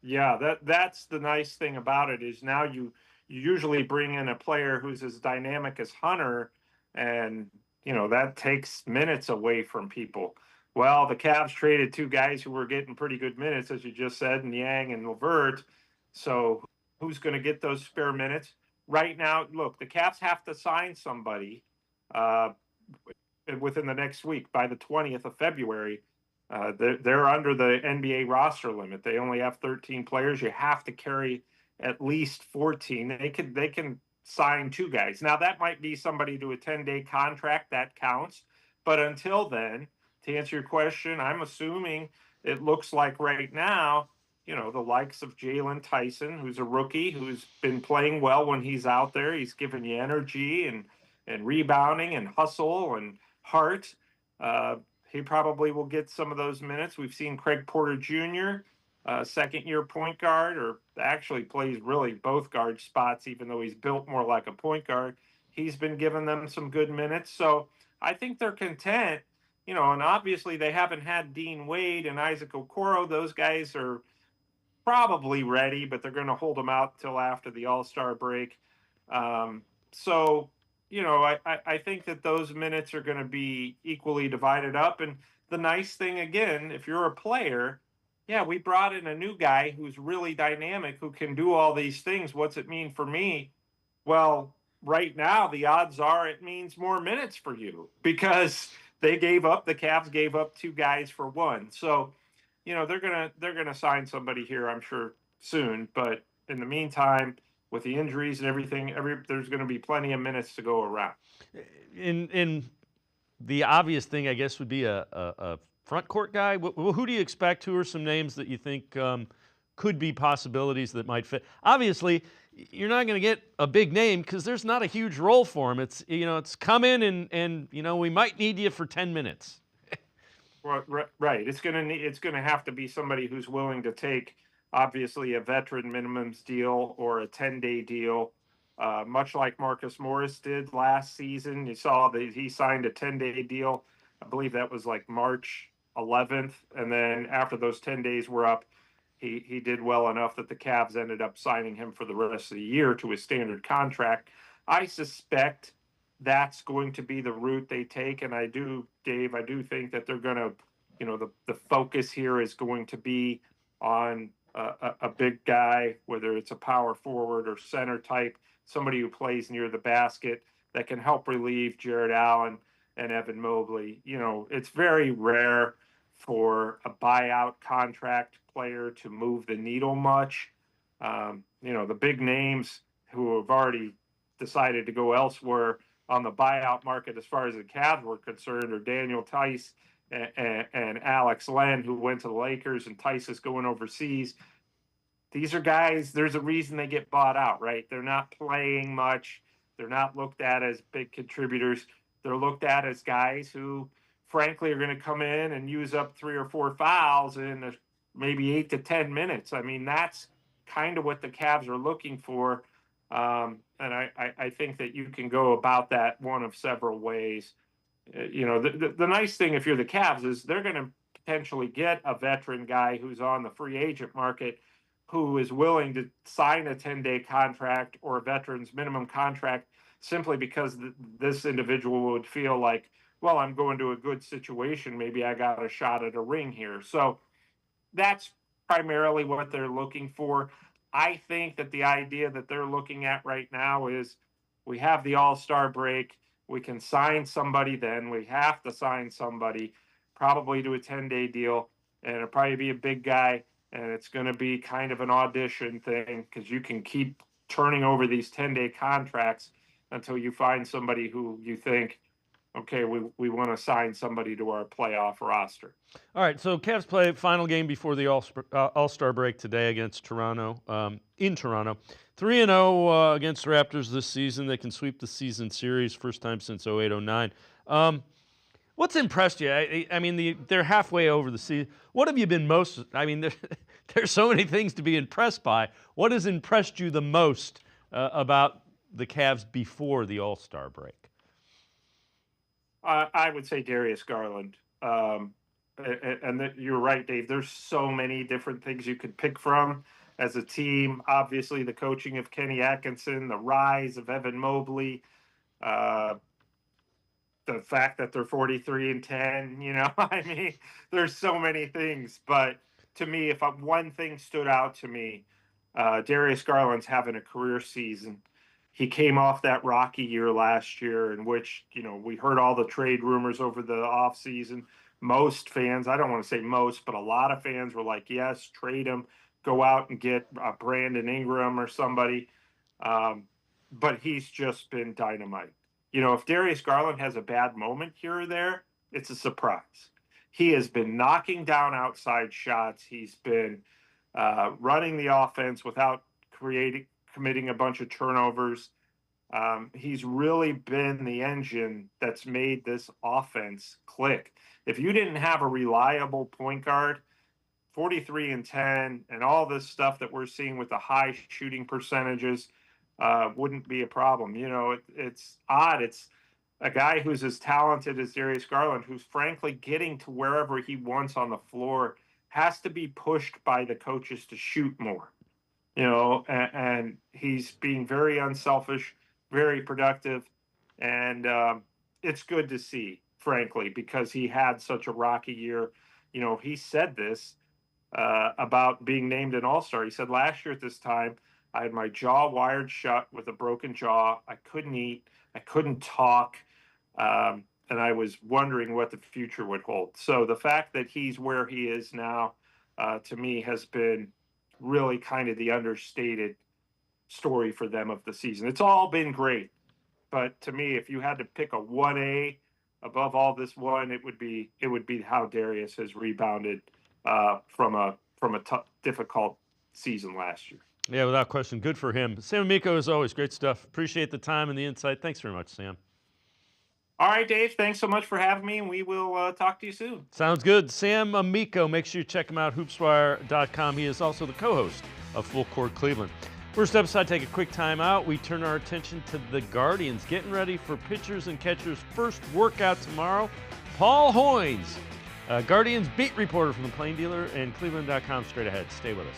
Yeah, that's the nice thing about it is now you you usually bring in a player who's as dynamic as Hunter, and that takes minutes away from people. Well, the Cavs traded two guys who were getting pretty good minutes, as you just said, Niang and LeVert. So who's going to get those spare minutes? Right now, look, the Cavs have to sign somebody within the next week by the 20th of February. They're under the NBA roster limit. They only have 13 players. You have to carry at least 14. They can sign two guys. Now that might be somebody to a 10-day contract that counts. But until then, to answer your question, I'm assuming it looks like right now, the likes of Jalen Tyson, who's a rookie, who's been playing well when he's out there. He's giving you energy and rebounding and hustle and heart. He probably will get some of those minutes. We've seen Craig Porter Jr., second-year point guard, or actually plays really both guard spots, even though he's built more like a point guard. He's been giving them some good minutes. So I think they're content, and obviously they haven't had Dean Wade and Isaac Okoro. Those guys are probably ready, but they're going to hold them out till after the All-Star break. I think that those minutes are going to be equally divided up. And the nice thing, again, if you're a player, yeah, we brought in a new guy who's really dynamic, who can do all these things. What's it mean for me? Well, right now, the odds are it means more minutes for you, because the Cavs gave up two guys for one. So, they're gonna sign somebody here, I'm sure, soon. But in the meantime, with the injuries and everything, there's going to be plenty of minutes to go around. In the obvious thing, I guess, would be a front court guy. Who do you expect? Who are some names that you think could be possibilities that might fit? Obviously, you're not going to get a big name because there's not a huge role for him. It's come in and we might need you for 10 minutes. Well, right. It's gonna have to be somebody who's willing to take, obviously, a veteran minimums deal or a 10-day deal, much like Marcus Morris did last season. You saw that he signed a 10-day deal. I believe that was like March 11th, and then after those 10 days were up, he did well enough that the Cavs ended up signing him for the rest of the year to a standard contract. I suspect that's going to be the route they take. And I do think that they're going to, the focus here is going to be on a big guy, whether it's a power forward or center type, somebody who plays near the basket that can help relieve Jared Allen and Evan Mobley. It's very rare for a buyout contract player to move the needle much. The big names who have already decided to go elsewhere on the buyout market, as far as the Cavs were concerned, are Daniel Tice and Alex Len, who went to the Lakers, and Tice is going overseas. These are guys, there's a reason they get bought out, right? They're not playing much. They're not looked at as big contributors. They're looked at as guys who, frankly, are going to come in and use up 3 or 4 fouls in maybe 8 to 10 minutes. I mean, that's kind of what the Cavs are looking for. And I think that you can go about that one of several ways. The nice thing, if you're the Cavs, is they're going to potentially get a veteran guy who's on the free agent market, who is willing to sign a 10-day contract or a veteran's minimum contract, simply because this individual would feel like, well, I'm going to a good situation. Maybe I got a shot at a ring here. So that's primarily what they're looking for. I think that the idea that they're looking at right now is, we have the All-Star break. We can sign somebody then. We have to sign somebody, probably to a 10-day deal, and it'll probably be a big guy, and it's going to be kind of an audition thing, because you can keep turning over these 10-day contracts until you find somebody who you think, okay, we want to sign somebody to our playoff roster. All right, so Cavs play final game before the All-Star break today against Toronto, in Toronto. 3-0 against the Raptors this season. They can sweep the season series, first time since 08-09. What's impressed you? I mean, they're halfway over the season. What have you been most, there's so many things to be impressed by. What has impressed you the most about the Cavs before the All-Star break? I would say Darius Garland. And you're right, Dave. There's so many different things you could pick from. as a team. Obviously, the coaching of Kenny Atkinson, the rise of Evan Mobley, the fact that they're 43-10, I mean, there's so many things. But to me, if one thing stood out to me, Darius Garland's having a career season. He came off that rocky year last year in which, we heard all the trade rumors over the offseason. Most fans, I don't want to say most, but a lot of fans were like, yes, trade him, go out and get Brandon Ingram or somebody. But he's just been dynamite. If Darius Garland has a bad moment here or there, it's a surprise. He has been knocking down outside shots. He's been running the offense without committing a bunch of turnovers. He's really been the engine that's made this offense click. If you didn't have a reliable point guard, 43-10, and all this stuff that we're seeing with the high shooting percentages wouldn't be a problem. It's odd. It's a guy who's as talented as Darius Garland, who's frankly getting to wherever he wants on the floor, has to be pushed by the coaches to shoot more. And he's being very unselfish, very productive, and it's good to see, frankly, because he had such a rocky year. He said this about being named an All-Star. He said, last year at this time, I had my jaw wired shut with a broken jaw. I couldn't eat. I couldn't talk. And I was wondering what the future would hold. So the fact that he's where he is now, to me, has been really kind of the understated story for them of the season. It's all been great. But to me, if you had to pick a 1A above all this one, it would be how Darius has rebounded from a difficult season last year. Yeah, without question. Good for him. Sam Amico, as always, great stuff. Appreciate the time and the insight. Thanks very much, Sam. All right, Dave, thanks so much for having me, and we will talk to you soon. Sounds good. Sam Amico, make sure you check him out, hoopswire.com. He is also the co-host of Full Court Cleveland. First episode, take a quick time out. We turn our attention to the Guardians, getting ready for pitchers and catchers' first workout tomorrow. Paul Hoynes, Guardians beat reporter from the Plain Dealer and cleveland.com, straight ahead. Stay with us.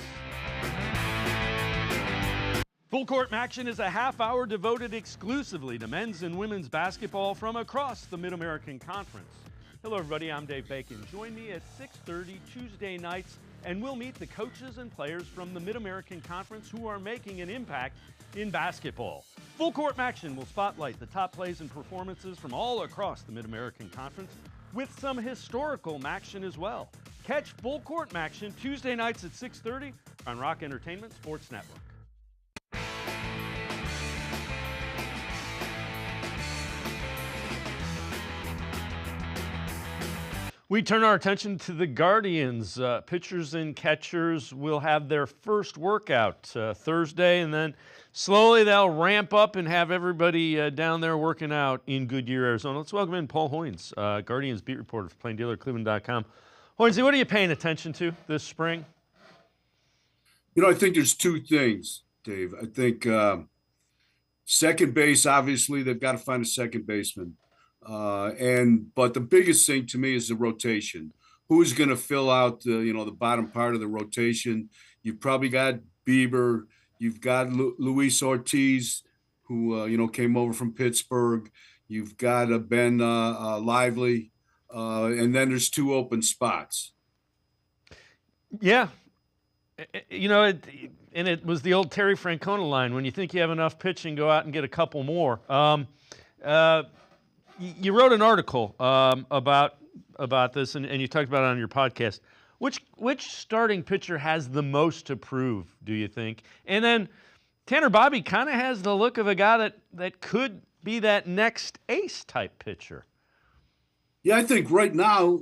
Full Court Action is a half hour devoted exclusively to men's and women's basketball from across the Mid-American Conference. Hello, everybody. I'm Dave Bacon. Join me at 6:30 Tuesday nights, and we'll meet the coaches and players from the Mid-American Conference who are making an impact in basketball. Full Court Action will spotlight the top plays and performances from all across the Mid-American Conference with some historical action as well. Catch Full Court Action Tuesday nights at 6:30 on Rock Entertainment Sports Network. We turn our attention to the Guardians. Pitchers and catchers will have their first workout Thursday, and then slowly they'll ramp up and have everybody down there working out in Goodyear, Arizona. Let's welcome in Paul Hoynes, Guardians beat reporter for Plain Dealer, cleveland.com. Hoynes, what are you paying attention to this spring? I think there's two things, Dave. I think second base, obviously, they've got to find a second baseman. But the biggest thing to me is the rotation. Who's going to fill out the bottom part of the rotation? You've probably got Bieber. You've got Luis Ortiz, who came over from Pittsburgh. You've got Ben Lively, and then there's two open spots. Yeah, and it was the old Terry Francona line: when you think you have enough pitching, go out and get a couple more. You wrote an article about this, and you talked about it on your podcast. Which starting pitcher has the most to prove, do you think? And then Tanner Bobby kind of has the look of a guy that could be that next ace type pitcher. Yeah, I think right now,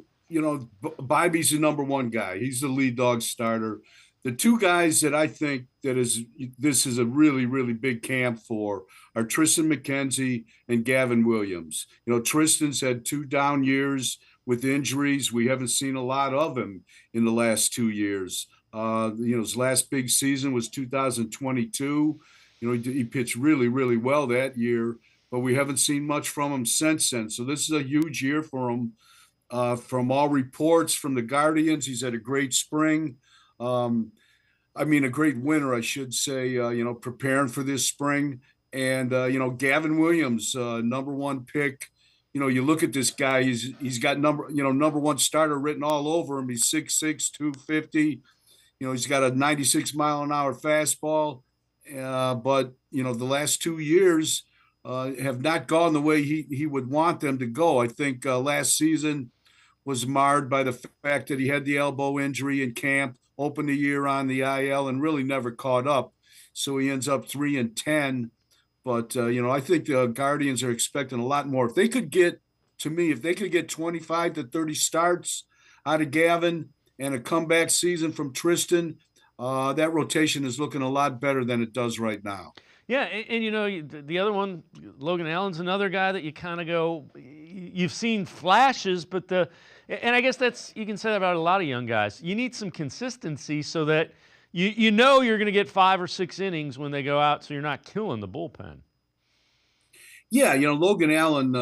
Bobby's the number one guy. He's the lead dog starter. The two guys that I think this is a really, really big camp for are Tristan McKenzie and Gavin Williams. Tristan's had 2 down years with injuries. We haven't seen a lot of him in the last 2 years. His last big season was 2022. He pitched really, really well that year, but we haven't seen much from him since then. So this is a huge year for him. From all reports from the Guardians, he's had a great spring. I mean, a great winner, I should say, preparing for this spring. And, Gavin Williams, number one pick. You look at this guy, he's got number one starter written all over him. He's 6'6", 250. He's got a 96-mile-an-hour fastball. But, the last 2 years have not gone the way he would want them to go. I think last season was marred by the fact that he had the elbow injury in camp, opened the year on the IL, and really never caught up. So he ends up 3-10. But, I think the Guardians are expecting a lot more. If they could get 25 to 30 starts out of Gavin and a comeback season from Tristan, that rotation is looking a lot better than it does right now. Yeah, and the other one, Logan Allen's another guy that you kind of go, you've seen flashes, but and I guess you can say that about a lot of young guys. You need some consistency so that you're going to get 5 or 6 innings when they go out, so you're not killing the bullpen. Yeah, Logan Allen,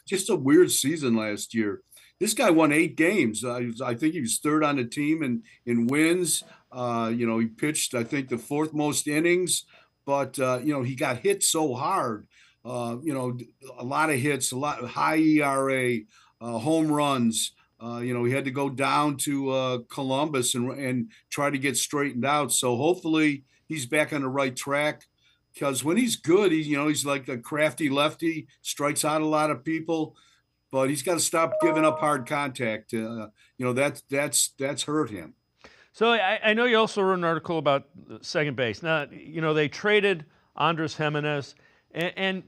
just a weird season last year. This guy won 8 games. I think he was third on the team in wins. He pitched, I think, the 4th most innings, but he got hit so hard. A lot of hits, a lot high ERA, home runs. He had to go down to Columbus and try to get straightened out. So hopefully he's back on the right track, because when he's good, he's like a crafty lefty, strikes out a lot of people, but he's got to stop giving up hard contact. That's hurt him. So I know you also wrote an article about second base. Now, they traded Andres Gimenez, and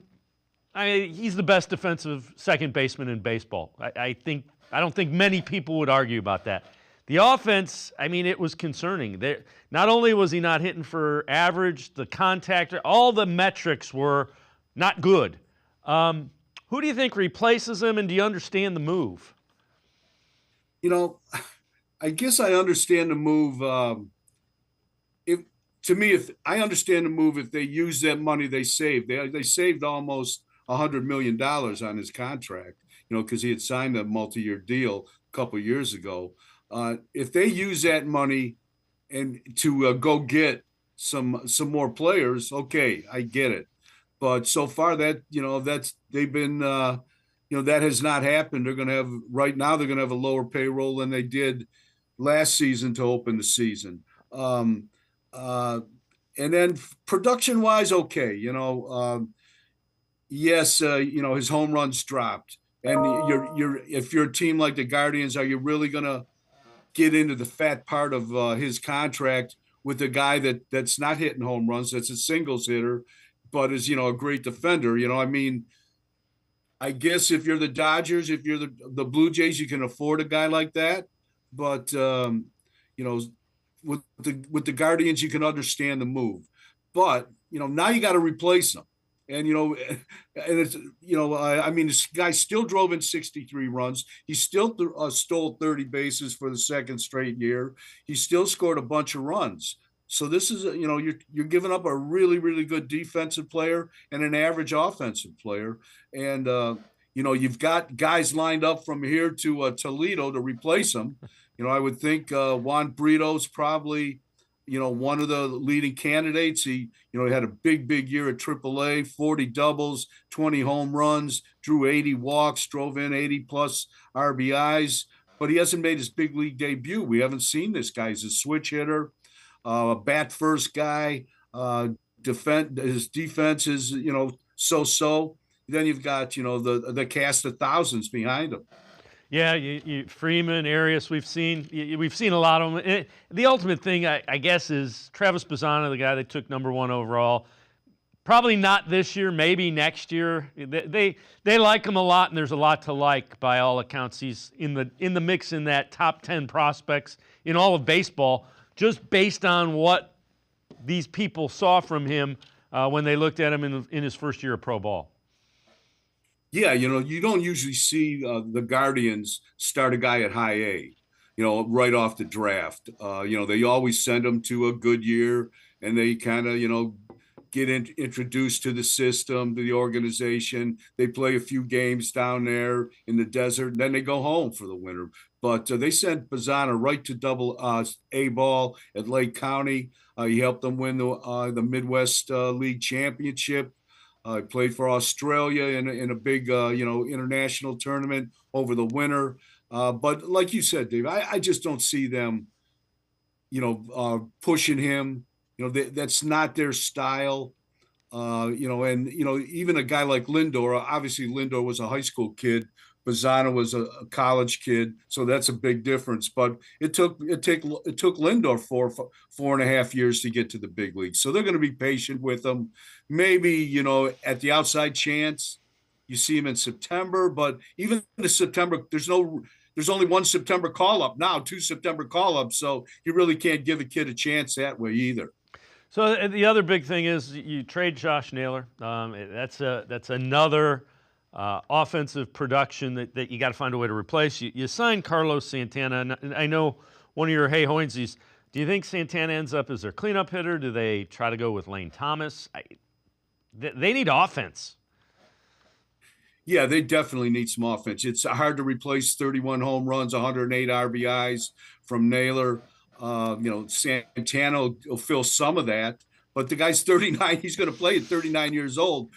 he's the best defensive second baseman in baseball. I don't think many people would argue about that. The offense, it was concerning. Not only was he not hitting for average, the contact, all the metrics were not good. Who do you think replaces him, and do you understand the move? I guess I understand the move. If I understand the move, if they use that money they saved, they saved almost $100 million on his contract, because he had signed a multi-year deal a couple of years ago. If they use that money and to go get some more players, okay, I get it. But so far that has not happened. They're going to have right now. They're going to have a lower payroll than they did last season to open the season. And then production wise, okay, yes, his home runs dropped. And if you're a team like the Guardians, are you really going to get into the fat part of his contract with a guy that's not hitting home runs, that's a singles hitter, but is, a great defender? I guess if you're the Dodgers, if you're the Blue Jays, you can afford a guy like that. But, with the Guardians, you can understand the move. But, now you got to replace him. And, this guy still drove in 63 runs. He still stole 30 bases for the 2nd straight year. He still scored a bunch of runs. So this is, you're giving up a really, really good defensive player and an average offensive player. And, you've got guys lined up from here to Toledo to replace him. I would think Juan Brito's probably, one of the leading candidates. He had a big year at AAA, 40 doubles, 20 home runs, drew 80 walks, drove in 80+ RBIs, but he hasn't made his big league debut. We haven't seen this guy. He's a switch hitter, a bat first guy. His defense is, so. Then you've got, the cast of thousands behind him. Yeah, Freeman, Arias, we've seen a lot of them. The ultimate thing, I guess, is Travis Bazzana, the guy they took number 1 overall. Probably not this year, maybe next year. They like him a lot, and there's a lot to like by all accounts. He's in the mix in that top 10 prospects in all of baseball, just based on what these people saw from him when they looked at him in his first year of pro ball. Yeah, you don't usually see the Guardians start a guy at high A, right off the draft. They always send them to a good year, and they kind of, get introduced to the system, to the organization. They play a few games down there in the desert, and then they go home for the winter. But they sent Bazzana right to double A ball at Lake County. He helped them win the Midwest League Championship. He played for Australia in a big, international tournament over the winter. But like you said, Dave, I just don't see them, pushing him. That's not their style. Even a guy like Lindor, obviously Lindor was a high school kid. Bazzana was a college kid, so that's a big difference. But it took Lindor 4.5 years to get to the big leagues. So they're going to be patient with him. Maybe at the outside chance, you see him in September. But even in September, there's only one September call up now, 2 September call ups. So you really can't give a kid a chance that way either. So the other big thing is you trade Josh Naylor. That's another offensive production that you got to find a way to replace. You signed Carlos Santana. And I know one of your Hoynes. Do you think Santana ends up as their cleanup hitter? Do they try to go with Lane Thomas? They need offense. Yeah, they definitely need some offense. It's hard to replace 31 home runs, 108 RBIs from Naylor. Santana will fill some of that, but the guy's 39. He's going to play at 39 years old.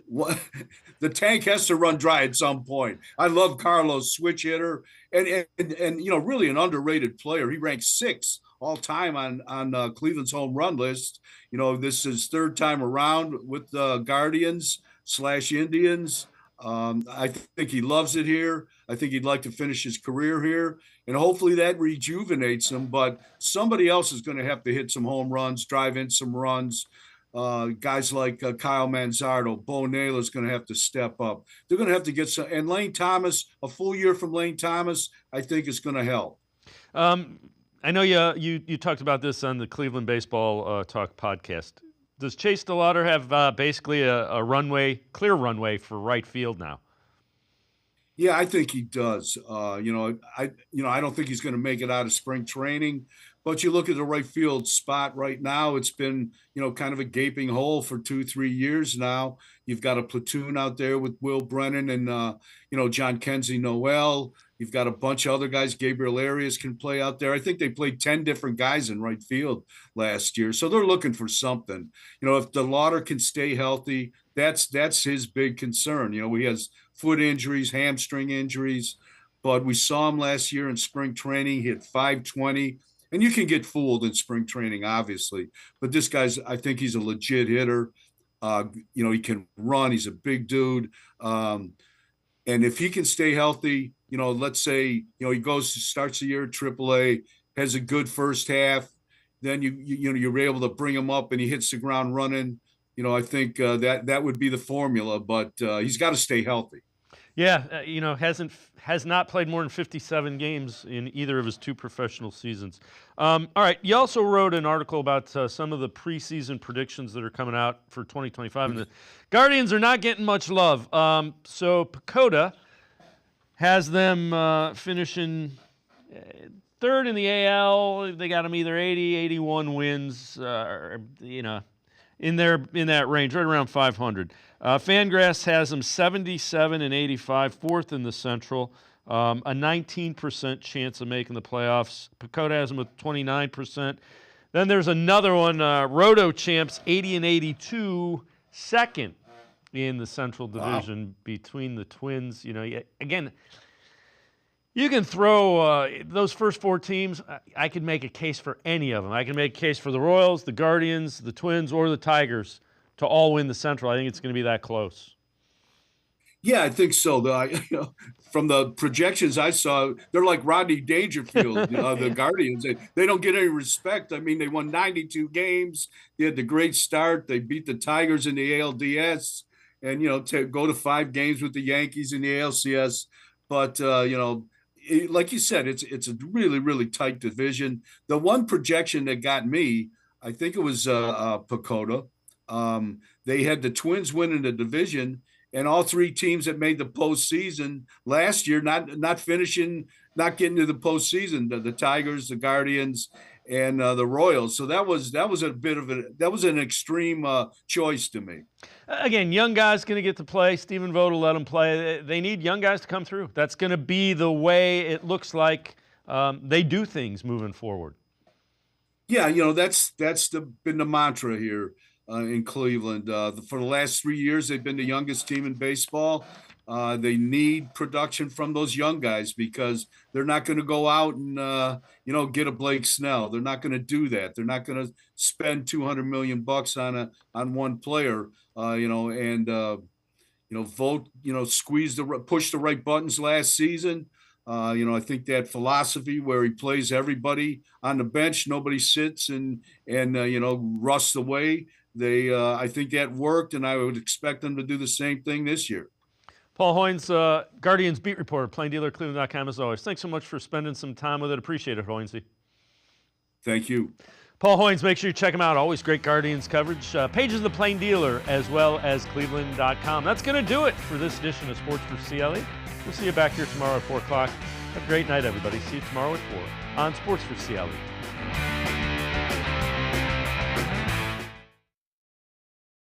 The tank has to run dry at some point. I love Carlos, switch hitter, and really an underrated player. He ranks 6th all time on Cleveland's home run list. This is his 3rd time around with the Guardians/Indians. I think he loves it here. I think he'd like to finish his career here, and hopefully that rejuvenates him. But somebody else is going to have to hit some home runs, drive in some runs. Guys like Kyle Manzardo, Bo Naylor is going to have to step up. They're going to have to get some. And Lane Thomas, a full year from Lane Thomas, I think is going to help. I know you talked about this on the Cleveland Baseball Talk podcast. Does Chase DeLauter have basically a clear runway for right field now? Yeah, I think he does. I don't think he's going to make it out of spring training, but you look at the right field spot right now, it's been, kind of a gaping hole for 2-3 years now. You've got a platoon out there with Will Brennan and, John Kenzie Noel. You've got a bunch of other guys. Gabriel Arias can play out there. I think they played 10 different guys in right field last year. So they're looking for something. If DeLauter can stay healthy, that's his big concern. He has foot injuries, hamstring injuries, but we saw him last year in spring training. He hit .520, and you can get fooled in spring training, obviously. But this guy's, I think he's a legit hitter. He can run. He's a big dude. And if he can stay healthy, let's say, he starts the year at AAA, has a good first half, then you're able to bring him up and he hits the ground running. I think that would be the formula, but he's got to stay healthy. Yeah, has not played more than 57 games in either of his 2 professional seasons. All right, you also wrote an article about some of the preseason predictions that are coming out for 2025, and the Guardians are not getting much love. So Pacoda has them finishing 3rd in the AL. They got them either 80, 81 wins, in that range, right around 500. Fangraphs has them 77 and 85, 4th in the Central, a 19% chance of making the playoffs. Pacoda has them with 29%. Then there's another one, Roto Champs, 80 and 82, 2nd in the Central Division between the Twins. Again, you can throw those first 4 teams. I could make a case for any of them. I can make a case for the Royals, the Guardians, the Twins, or the Tigers to all win the Central. I think it's going to be that close. Yeah, I think so. From the projections I saw, they're like Rodney Dangerfield, the Guardians. They don't get any respect. I mean, they won 92 games. They had the great start. They beat the Tigers in the ALDS and, to go to 5 games with the Yankees in the ALCS. But, like you said, it's a really, really tight division. The one projection that got me, I think it was Pacoda. They had the Twins winning the division, and all 3 teams that made the postseason last year not getting to the postseason. The Tigers, the Guardians, and the Royals. So that was an extreme choice to me. Again, young guys going to get to play. Stephen Vogt will let them play. They need young guys to come through. That's going to be the way it looks like they do things moving forward. Yeah, that's been the mantra here in Cleveland. For the last 3 years, they've been the youngest team in baseball. They need production from those young guys because they're not going to go out and get a Blake Snell. They're not going to do that. They're not going to spend $200 million on one player. Vogt pushed the right buttons last season. I think that philosophy where he plays everybody on the bench, nobody sits and rusts away. I think that worked, and I would expect them to do the same thing this year. Paul Hoynes, Guardians beat reporter, plain dealer, cleveland.com as always. Thanks so much for spending some time with it. Appreciate it, Hoynesy. Thank you. Paul Hoynes, make sure you check him out. Always great Guardians coverage. Pages of the Plain Dealer as well as cleveland.com. That's going to do it for this edition of Sports for CLE. We'll see you back here tomorrow at 4 o'clock. Have a great night, everybody. See you tomorrow at 4 on Sports for CLE.